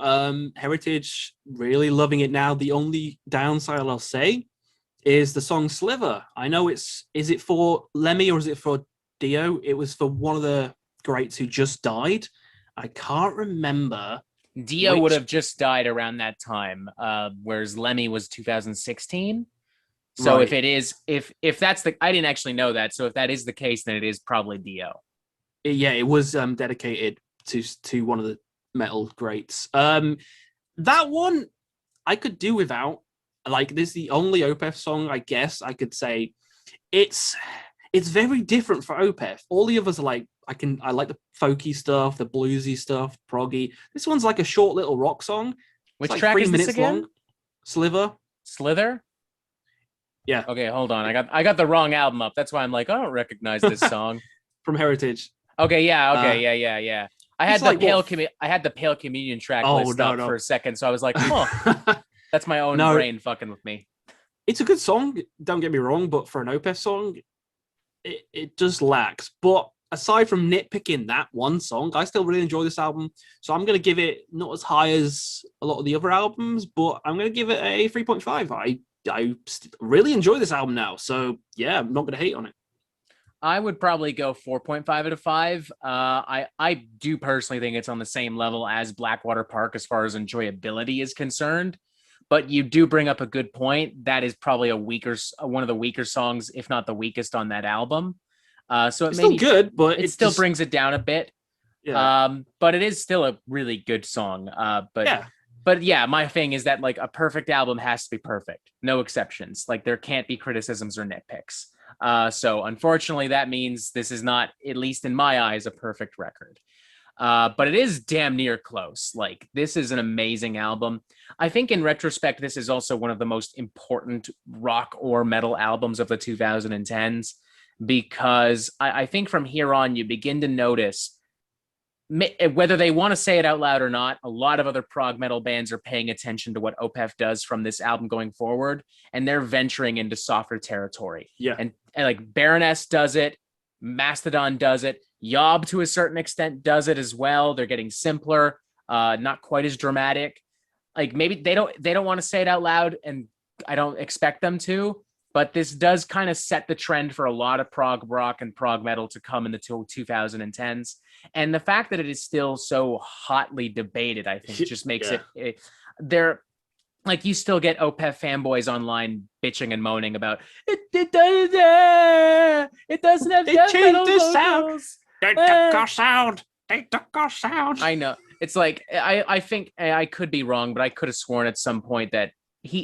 Heritage, really loving it now. The only downside I'll say is the song Sliver. I know is it for Lemmy or is it for Dio? It was for one of the greats who just died. I can't remember. Dio would have just died around that time, whereas Lemmy was 2016. So right. if that's the, I didn't actually know that. So if that is the case, then it is probably Dio. Yeah, it was dedicated to one of the metal greats. That one I could do without. Like, this is the only Opeth song I guess I could say. It's very different for Opeth. All the others are like, I like the folky stuff, the bluesy stuff, proggy. This one's like a short little rock song. Which like track is this again? Long. Slither. Yeah. Okay, hold on. I got the wrong album up. That's why I'm like, I don't recognize this song. From Heritage. Okay, yeah, okay, yeah. I had the Pale Communion track list up for a second, so I was like, oh, that's my own brain fucking with me. It's a good song, don't get me wrong, but for an Opeth song, it just lacks. But aside from nitpicking that one song, I still really enjoy this album. So I'm going to give it not as high as a lot of the other albums, but I'm going to give it a 3.5. I really enjoy this album now. So yeah, I'm not going to hate on it. I would probably go 4.5 out of 5. I do personally think it's on the same level as Blackwater Park as far as enjoyability is concerned. But you do bring up a good point. That is probably one of the weaker songs, if not the weakest on that album. So it's still good, but it still brings it down a bit. Yeah. But it is still a really good song. But yeah, my thing is that like a perfect album has to be perfect. No exceptions. Like there can't be criticisms or nitpicks. So unfortunately, that means this is not, at least in my eyes, a perfect record. But it is damn near close. Like this is an amazing album. I think in retrospect, this is also one of the most important rock or metal albums of the 2010s, because I think from here on, you begin to notice, whether they want to say it out loud or not, a lot of other prog metal bands are paying attention to what Opeth does from this album going forward, and they're venturing into softer territory. Yeah. And like Baroness does it, Mastodon does it, Yob to a certain extent does it as well. They're getting simpler, not quite as dramatic. Like maybe they don't want to say it out loud, and I don't expect them to, but this does kind of set the trend for a lot of prog rock and prog metal to come in the 2010s. And the fact that it is still so hotly debated, I think, just makes it they're like, you still get Opeth fanboys online bitching and moaning about it doesn't have they changed the sound. They took our sound. They took our sound. I know. It's like I think I could be wrong, but I could have sworn at some point that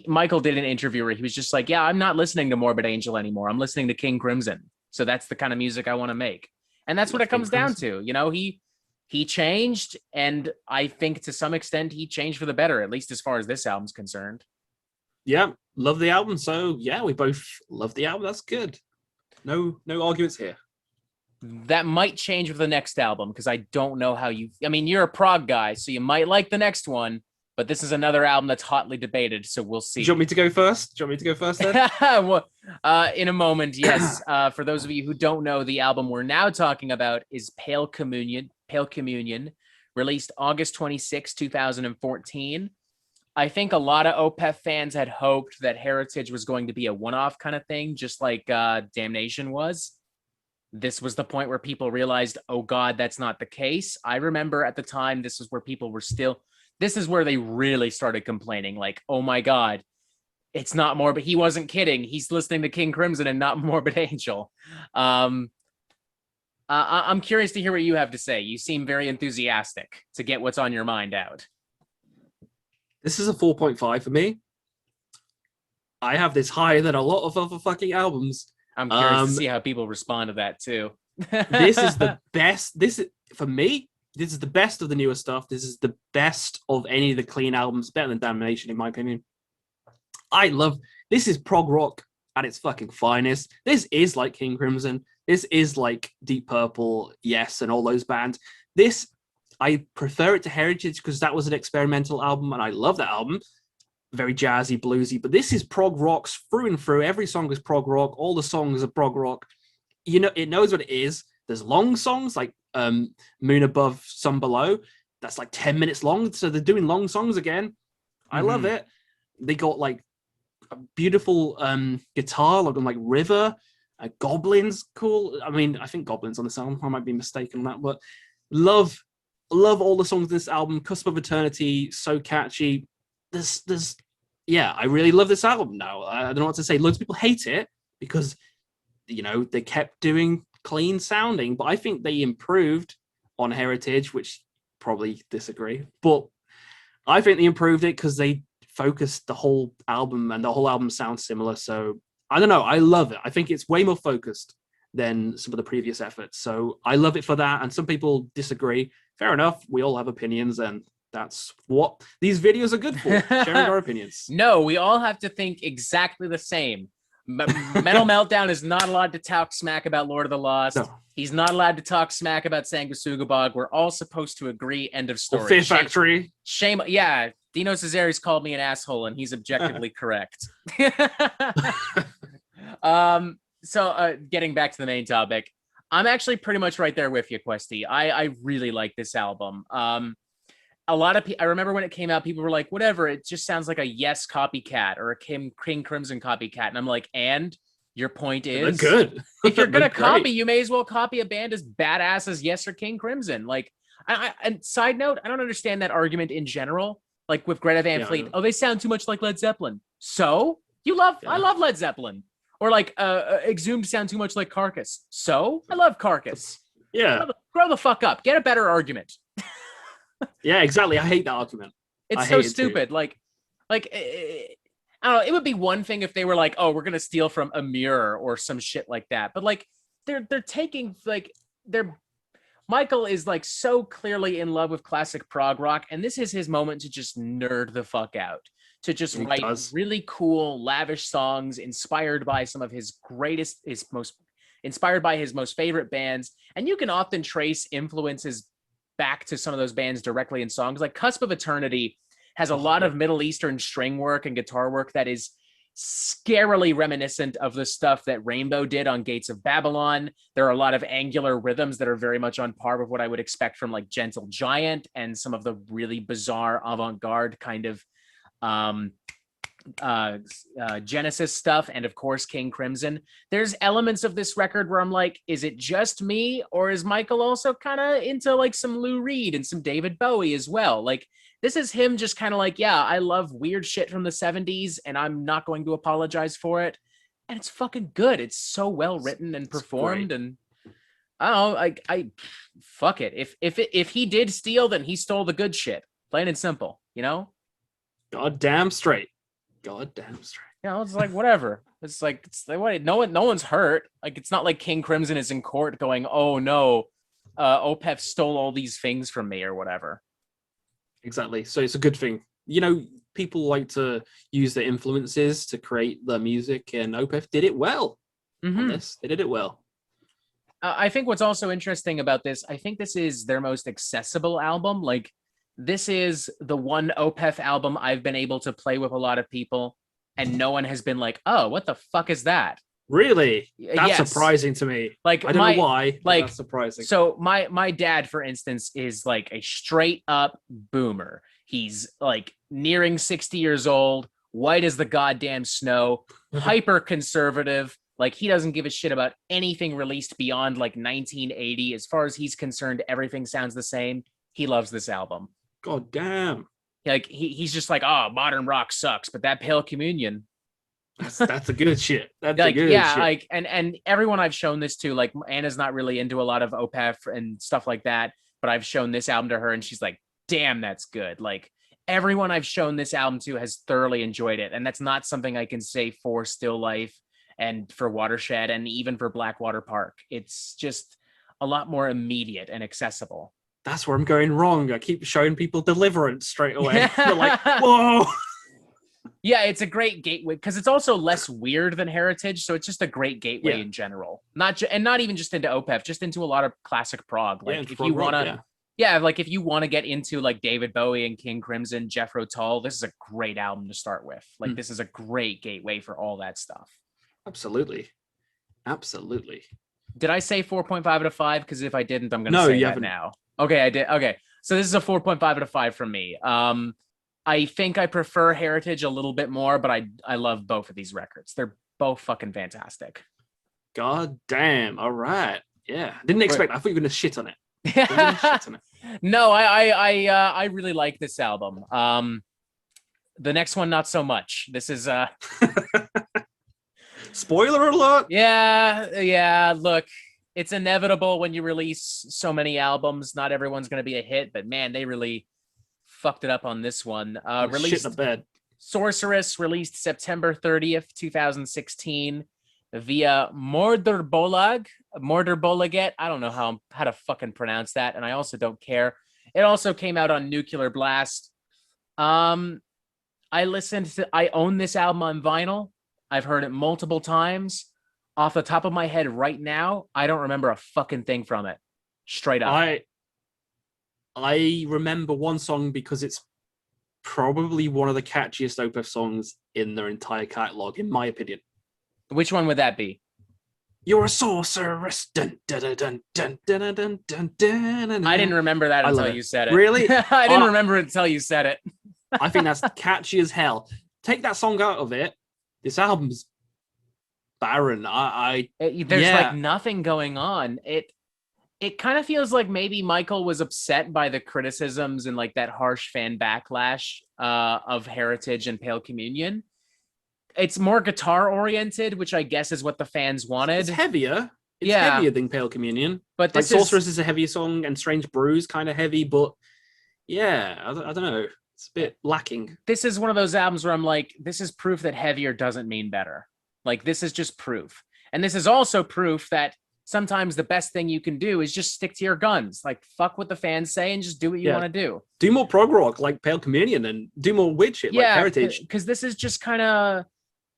Michael did an interview where he was just like, yeah, I'm not listening to Morbid Angel anymore. I'm listening to King Crimson. So that's the kind of music I want to make. And that's what it comes down to. You know, he changed, and I think to some extent he changed for the better, at least as far as this album's concerned. Yeah, love the album. So yeah, we both love the album. That's good. No arguments here. That might change with the next album, because I don't know how you're a prog guy, so you might like the next one, but this is another album that's hotly debated, so we'll see. Do you want me to go first? Then? Well, in a moment, yes. For those of you who don't know, the album we're now talking about is Pale Communion, released August 26, 2014. I think a lot of Opeth fans had hoped that Heritage was going to be a one-off kind of thing, just like Damnation was. This was the point where people realized, oh God, that's not the case. I remember at the time, this is where they really started complaining, like, oh my God, it's not Morbid. He wasn't kidding. He's listening to King Crimson and not Morbid Angel. I'm curious to hear what you have to say. You seem very enthusiastic to get what's on your mind out. This is a 4.5 for me. I have this higher than a lot of other fucking albums. I'm curious to see how people respond to that too. This is the best. For me, this is the best of the newer stuff. This is the best of any of the clean albums. Better than Damnation, in my opinion. This is prog rock at its fucking finest. This is like King Crimson. This is like Deep Purple, Yes, and all those bands. I prefer it to Heritage because that was an experimental album, and I love that album. Very jazzy, bluesy, but this is prog rocks through and through. Every song is prog rock. All the songs are prog rock. You know, it knows what it is. There's long songs like Moon Above, Sun Below. that's like 10 minutes long. So they're doing long songs again. I love it. They got like a beautiful guitar, like river, goblins, cool. I mean, I think goblins on this album. I might be mistaken on that, but love all the songs in this album. Cusp of Eternity, so catchy. Yeah, I really love this album now. I don't know what to say. Loads of people hate it because, you know, they kept doing clean sounding, but I think they improved on Heritage, which probably disagree. But I think they improved it because they focused the whole album, and the whole album sounds similar. So I don't know. I love it. I think it's way more focused than some of the previous efforts. So I love it for that. And some people disagree. Fair enough. We all have opinions, and that's what these videos are good for, sharing our opinions. No, we all have to think exactly the same. Metal Meltdown is not allowed to talk smack about Lord of the Lost. No. He's not allowed to talk smack about Sanguisugabog. We're all supposed to agree. End of story. Or Fear Factory. Shame. Yeah, Dino Cesaris called me an asshole, and he's objectively correct. So getting back to the main topic, I'm actually pretty much right there with you, Questy. I really like this album. A lot of people, I remember when it came out, people were like, whatever, it just sounds like a Yes copycat or a King Crimson copycat. And I'm like, and your point is, they're good. If you're going to copy, you may as well copy a band as badass as Yes or King Crimson. Like, and side note, I don't understand that argument in general. Like with Greta Van Fleet, oh, they sound too much like Led Zeppelin. So I love Led Zeppelin. Or like Exhumed sound too much like Carcass. So I love Carcass. Yeah. Grow the fuck up. Get a better argument. Yeah, exactly. I hate that argument. It's so stupid. Like, I don't know. It would be one thing if they were like, "Oh, we're gonna steal from a mirror" or some shit like that. But like, they're taking like Michael is like so clearly in love with classic prog rock, and this is his moment to just nerd the fuck out, to just write really cool, lavish songs inspired by some of his most favorite bands, and you can often trace influences back to some of those bands directly in songs. Like Cusp of Eternity has a lot of Middle Eastern string work and guitar work that is scarily reminiscent of the stuff that Rainbow did on Gates of Babylon. There are a lot of angular rhythms that are very much on par with what I would expect from like Gentle Giant and some of the really bizarre avant-garde kind of Genesis stuff, and of course King Crimson. There's elements of this record where I'm like, is it just me, or is Michael also kind of into like some Lou Reed and some David Bowie as well? Like, this is him just kind of like, yeah, I love weird shit from the 70s and I'm not going to apologize for it. And it's fucking good. It's so well written and performed. And I don't know, I fuck it. If he did steal, then he stole the good shit. Plain and simple, you know? Goddamn straight. Goddamn straight. You know, it's like whatever. It's like what? No one's hurt. Like, it's not like King Crimson is in court going, "Oh no, Opeth stole all these things from me" or whatever. Exactly. So it's a good thing. You know, people like to use their influences to create their music, and Opeth did it well. On this, they did it well. I think what's also interesting about this, I think this is their most accessible album. Like, this is the one Opeth album I've been able to play with a lot of people, and no one has been like, "Oh, what the fuck is that?" Really? That's surprising to me. Like, I don't know why. Like, that's surprising. So my dad, for instance, is like a straight up boomer. He's like nearing 60 years old, white as the goddamn snow, hyper conservative. Like, he doesn't give a shit about anything released beyond like 1980. As far as he's concerned, everything sounds the same. He loves this album. God damn. Like, he's just like, oh, modern rock sucks, but that Pale Communion, that's a good shit. That's like, a good yeah, shit. like, and everyone I've shown this to, like, Anna's not really into a lot of Opeth and stuff like that, but I've shown this album to her and she's like, damn, that's good. Like, everyone I've shown this album to has thoroughly enjoyed it, and that's not something I can say for Still Life and for Watershed and even for Blackwater Park. It's just a lot more immediate and accessible. That's where I'm going wrong. I keep showing people Deliverance straight away. They're like, whoa. Yeah, it's a great gateway because it's also less weird than Heritage, so it's just a great gateway in general. Not even just into Opeth, just into a lot of classic prog. Like, if you want to, like if you want to get into like David Bowie and King Crimson, Jethro Tull, this is a great album to start with. Like, this is a great gateway for all that stuff. Absolutely. Absolutely. Did I say 4.5 out of 5? Because if I didn't, I'm going to say that now. Okay, I did. Okay. So this is a 4.5 out of 5 from me. I think I prefer Heritage a little bit more, but I love both of these records. They're both fucking fantastic. God damn. All right. Yeah. Didn't expect. I thought you were gonna shit on it. No, I really like this album. The next one, not so much. This is spoiler alert. Yeah. Look, it's inevitable when you release so many albums. Not everyone's gonna be a hit, but man, they really fucked it up on this one. Released shit in the bed. Sorceress, released September 30th, 2016, via Morderbolaget. I don't know how to fucking pronounce that, and I also don't care. It also came out on Nuclear Blast. I own this album on vinyl. I've heard it multiple times. Off the top of my head right now, I don't remember a fucking thing from it. Straight up. I remember one song because it's probably one of the catchiest Opeth songs in their entire catalog, in my opinion. Which one would that be? You're a sorceress. Dun, dun, dun, dun, dun, dun, dun, dun. I didn't remember that until you said it. Really? I didn't remember it until you said it. I think that's catchy as hell. Take that song out of it, this album's barren. There's like nothing going on. It kind of feels like maybe Michael was upset by the criticisms and like that harsh fan backlash of Heritage and Pale Communion. It's more guitar oriented, which I guess is what the fans wanted. It's heavier. It's heavier than Pale Communion. But like Sorceress is a heavier song, and Strange Brews kind of heavy, but yeah, I don't know. It's a bit lacking. This is one of those albums where I'm like, this is proof that heavier doesn't mean better. Like, this is just proof. And this is also proof that sometimes the best thing you can do is just stick to your guns. Like, fuck what the fans say and just do what you want to do. Do more prog rock like Pale Communion, and do more weird shit like Heritage. Because this is just kind of,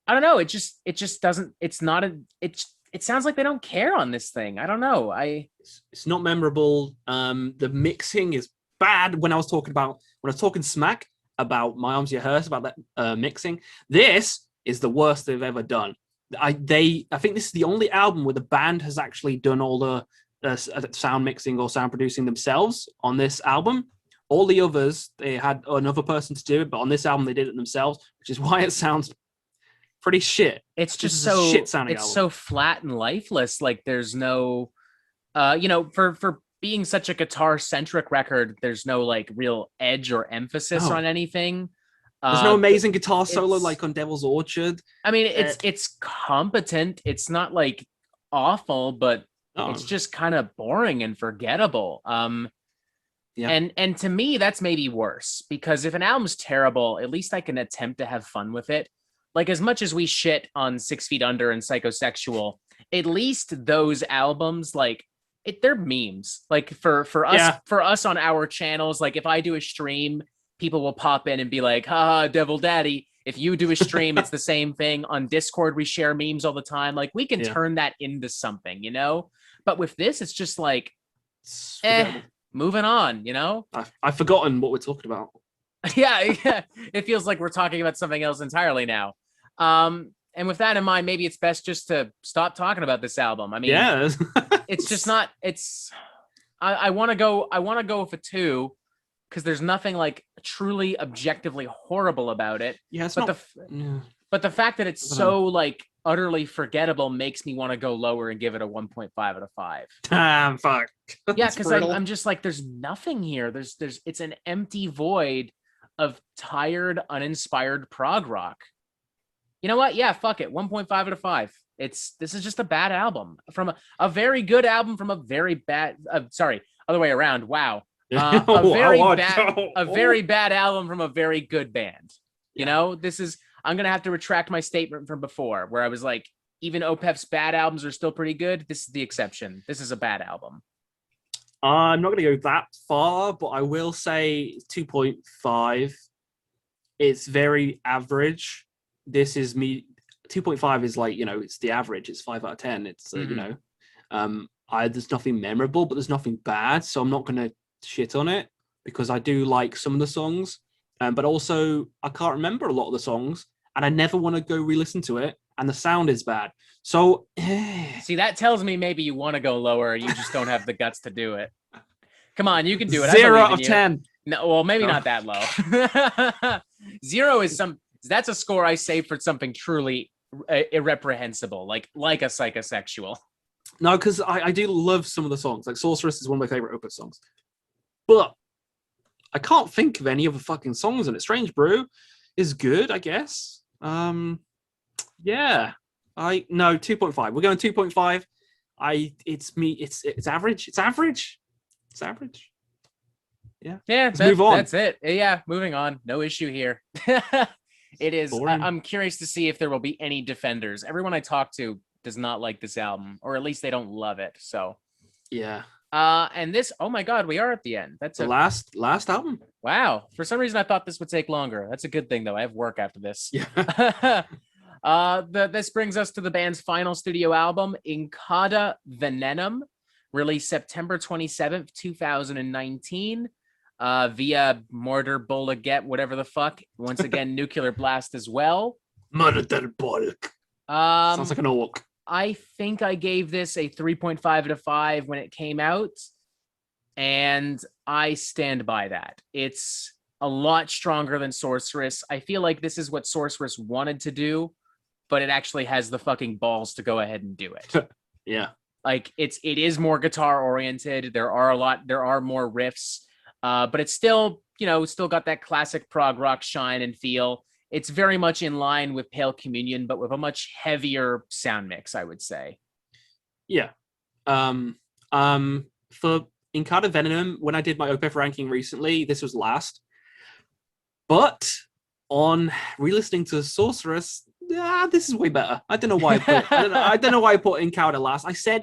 I don't know. It just doesn't. It's not a. It sounds like they don't care on this thing. I don't know. It's not memorable. The mixing is bad. When I was talking smack about My Arms Your Hearse, about that mixing, this is the worst they've ever done. I think this is the only album where the band has actually done all the sound mixing or sound producing themselves on this album. All the others, they had another person to do it, but on this album they did it themselves, which is why it sounds pretty shit. It's just so shit sounding. It's so flat and lifeless. Like, there's no, for being such a guitar centric record, there's no like real edge or emphasis on anything. There's no amazing guitar solo like on Devil's Orchard. I mean, it's competent. It's not like awful, but it's just kind of boring and forgettable. And to me, that's maybe worse, because if an album's terrible, at least I can attempt to have fun with it. Like, as much as we shit on 6 Feet Under and Psychosexual, at least those albums, like, they're memes. Like, for us on our channels, like, if I do a stream, people will pop in and be like, haha, Devil Daddy. If you do a stream, it's the same thing. On Discord, we share memes all the time. Like, we can turn that into something, But with this, it's just like, moving on, I've forgotten what we're talking about. Yeah. It feels like we're talking about something else entirely now. And with that in mind, maybe it's best just to stop talking about this album. I mean, it's just not. I want to go with a 2, because there's nothing like truly objectively horrible about it. Yeah, but the fact that it's so like utterly forgettable makes me want to go lower and give it a 1.5 out of 5. Fuck. Yeah, because I'm just like, there's nothing here. It's an empty void of tired, uninspired prog rock. You know what? Yeah, fuck it. 1.5 out of 5. This is just a bad album from a very good album from a very bad. Sorry, other way around. Wow. A very bad album from a very good band. I'm gonna have to retract my statement from before, where I was like, even Opeth's bad albums are still pretty good. This is the exception. This is a bad album. I'm not gonna go that far, but I will say 2.5. It's very average. This is me. 2.5 is like, it's the average. It's 5 out of 10. It's there's nothing memorable, but there's nothing bad. So I'm not gonna shit on it, because I do like some of the songs, but also I can't remember a lot of the songs, and I never want to go re-listen to it, and the sound is bad. So see, that tells me maybe you want to go lower, you just don't have the guts to do it. Come on, you can do it. 0 out of 10. No, well, maybe not that low. 0 is that's a score I save for something truly irreprehensible, like a psychosexual. No, because I do love some of the songs. Like Sorceress is one of my favorite Opeth songs. But I can't think of any other fucking songs in it. Strange Brew is good, I guess. Yeah. 2.5. We're going 2.5. It's average. It's average. It's average. Yeah. Yeah, move on. That's it. Yeah, moving on. No issue here. It is. I'm curious to see if there will be any defenders. Everyone I talk to does not like this album, or at least they don't love it. So yeah. And this, oh my God, we are at the end. That's the last album. Wow. For some reason I thought this would take longer. That's a good thing though. I have work after this. Yeah. This brings us to the band's final studio album, Incada Venenum, released September 27th, 2019. Via Mortar Bolaget, whatever the fuck. Once again, Nuclear Blast as well. Murder Diabolic. Sounds like an orc. I think I gave this a 3.5 out of 5 when it came out, and I stand by that. It's a lot stronger than Sorceress. I feel like this is what Sorceress wanted to do, but it actually has the fucking balls to go ahead and do it. Yeah. Like it is more guitar oriented. There are more riffs. But it's still got that classic prog rock shine and feel. It's very much in line with Pale Communion, but with a much heavier sound mix, I would say. Yeah. For Incada Venom, when I did my Opeth ranking recently, this was last. But on re-listening to Sorceress, this is way better. I don't know why I don't know why I put Incada last. I said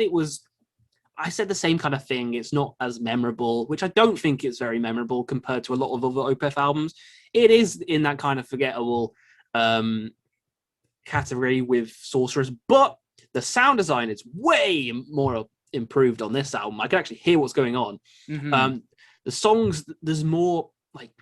the same kind of thing. It's not as memorable, which I don't think it's very memorable compared to a lot of other Opeth albums. It is in that kind of forgettable category with Sorceress, but the sound design is way more improved on this album. I can actually hear what's going on. Mm-hmm. The songs, there's more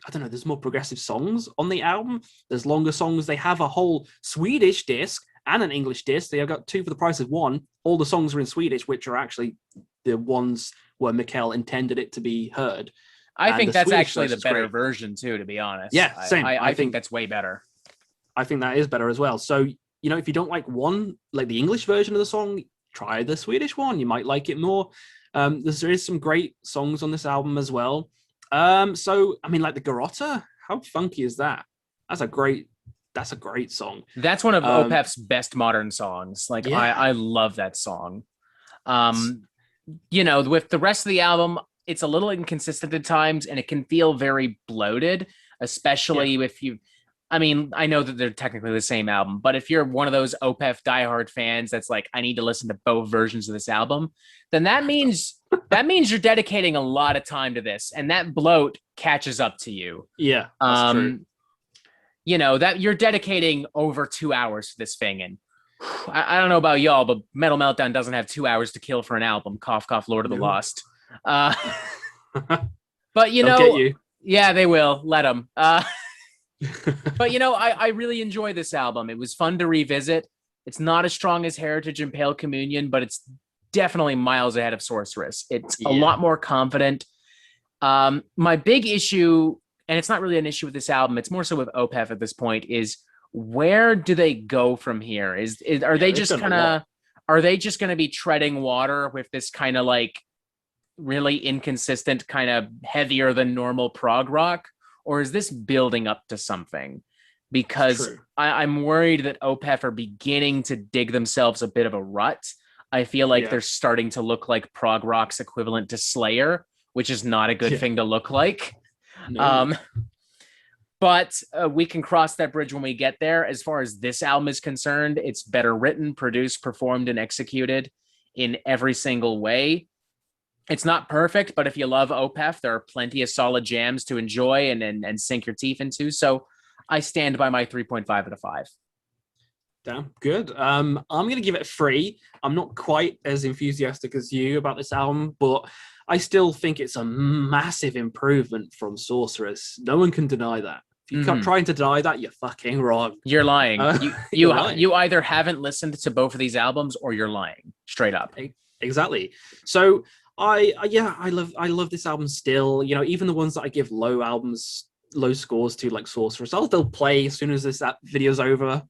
there's more progressive songs on the album. There's longer songs. They have a whole Swedish disc and an English disc. They have got 2 for the price of 1. All the songs are in Swedish, which are actually the ones where Mikkel intended it to be heard. I think that's actually the better version too, to be honest. Yeah, same. I think that's way better. I think that is better as well. So, if you don't like the English version of the song, try the Swedish one. You might like it more. There is some great songs on this album as well. Like the Garrotta, how funky is that? That's a great song. That's one of Opeth's best modern songs. Like, yeah. I love that song. With the rest of the album, it's a little inconsistent at times, and it can feel very bloated, especially if you... I mean, I know that they're technically the same album, but if you're one of those Opeth diehard fans that's like, I need to listen to both versions of this album, then that means you're dedicating a lot of time to this, and that bloat catches up to you. Yeah, that's true. That you're dedicating over 2 hours to this thing, and I don't know about y'all, but Metal Meltdown doesn't have 2 hours to kill for an album. Cough, cough, Lord of the Lost. But yeah, they will let them. But I really enjoy this album. It was fun to revisit. It's not as strong as Heritage and Pale Communion, but it's definitely miles ahead of Sorceress. It's a lot more confident. My big issue, and it's not really an issue with this album, it's more so with Opeth at this point, is where do they go from here? Are they just going to be treading water with this kind of like really inconsistent, kind of heavier than normal prog rock? Or is this building up to something? Because I'm worried that Opeth are beginning to dig themselves a bit of a rut. I feel like they're starting to look like prog rock's equivalent to Slayer, which is not a good thing to look like. No. But we can cross that bridge when we get there. As far as this album is concerned, it's better written, produced, performed, and executed in every single way. It's not perfect, but if you love Opeth, there are plenty of solid jams to enjoy and sink your teeth into. So I stand by my 3.5 out of 5. Damn, good. I'm going to give it 3. I'm not quite as enthusiastic as you about this album, but I still think it's a massive improvement from Sorceress. No one can deny that. If you keep trying to deny that, you're fucking wrong. You're lying. You either haven't listened to both of these albums or you're lying. Straight up. Exactly. So I love this album still. You know, even the ones that I give low scores to, like Sorceress, I'll still play as soon as this video's over.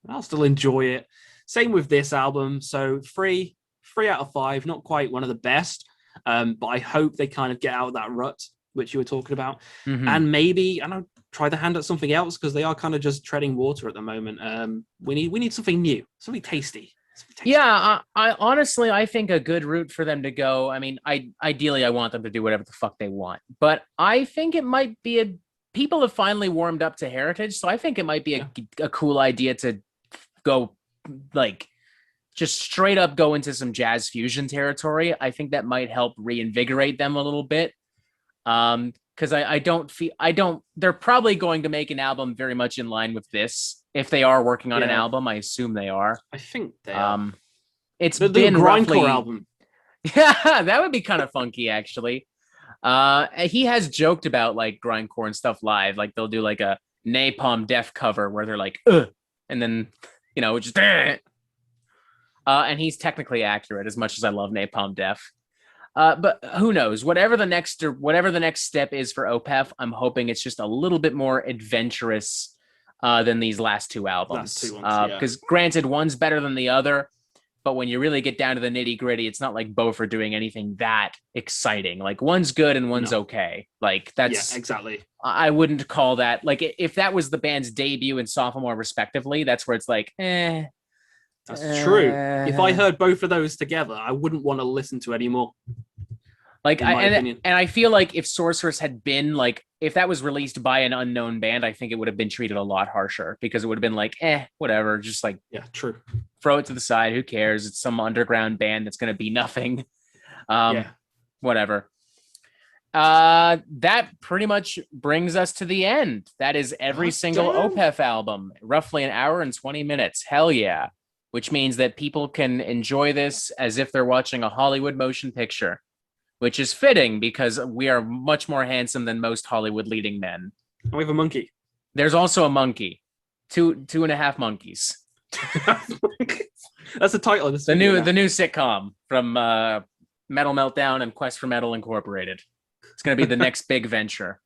I'll still enjoy it. Same with this album. So 3 out of 5, not quite one of the best, but I hope they kind of get out of that rut which you were talking about, and maybe try the hand at something else, because they are kind of just treading water at the moment. We need something new, something tasty. Yeah, I honestly, I think a good route for them to go. I mean, ideally I want them to do whatever the fuck they want, but I think it might be people have finally warmed up to Heritage, so I think it might be a cool idea to go like just straight up go into some jazz fusion territory. I think that might help reinvigorate them a little bit. Because they're probably going to make an album very much in line with this. If they are working on an album, I assume they are. I think they are. It's been grindcore album. Yeah, that would be kind of funky, actually. He has joked about like grindcore and stuff live. Like they'll do like a Napalm Death cover where they're like, ugh, and then just and he's technically accurate, as much as I love Napalm Death. But who knows? Whatever the next step is for Opeth, I'm hoping it's just a little bit more adventurous than these last two albums. Because granted, one's better than the other, but when you really get down to the nitty gritty, it's not like both are doing anything that exciting. Like one's good and one's okay. Like that's exactly. I wouldn't call that, like, if that was the band's debut and sophomore respectively, that's where it's like, That's true. If I heard both of those together, I wouldn't want to listen to anymore. Like, and I feel like if Sorceress had been like, if that was released by an unknown band, I think it would have been treated a lot harsher, because it would have been like, whatever, just like, true. Throw it to the side. Who cares? It's some underground band that's going to be nothing. Whatever. That pretty much brings us to the end. That is every single Opeth album, roughly an hour and 20 minutes. Hell yeah. Which means that people can enjoy this as if they're watching a Hollywood motion picture, which is fitting because we are much more handsome than most Hollywood leading men. And we have a monkey. There's also a monkey. Two and a half monkeys. That's the title of this the new sitcom from Metal Meltdown and Quest for Metal Incorporated. It's going to be the next big venture.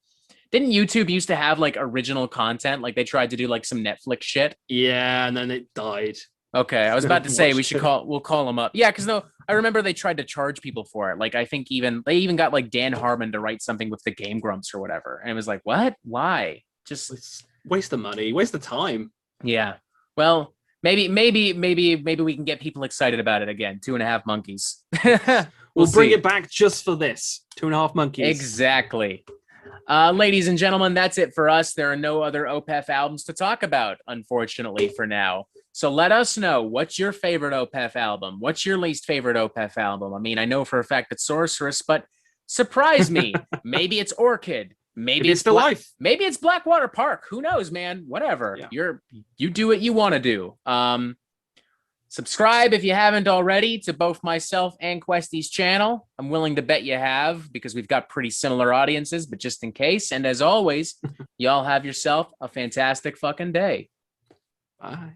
Didn't YouTube used to have like original content? Like they tried to do like some Netflix shit. Yeah, and then it died. Okay, I was about to say we'll call them up. Yeah, because I remember they tried to charge people for it. Like I think they even got like Dan Harmon to write something with the Game Grumps or whatever, and it was like, what? Why? Just waste the money, waste the time. Yeah. Well, maybe we can get people excited about it again. 2.5 monkeys. We'll bring it back just for this. 2.5 monkeys. Exactly. Ladies and gentlemen, that's it for us. There are no other Opeth albums to talk about, unfortunately, for now. So let us know, what's your favorite Opeth album? What's your least favorite Opeth album? I mean, I know for a fact it's Sorceress, but surprise me. Maybe it's Orchid. Maybe it's Life. Maybe it's Blackwater Park. Who knows, man? Whatever. Yeah. You do what you want to do. Subscribe if you haven't already to both myself and Questy's channel. I'm willing to bet you have, because we've got pretty similar audiences, but just in case. And as always, y'all have yourself a fantastic fucking day. Bye.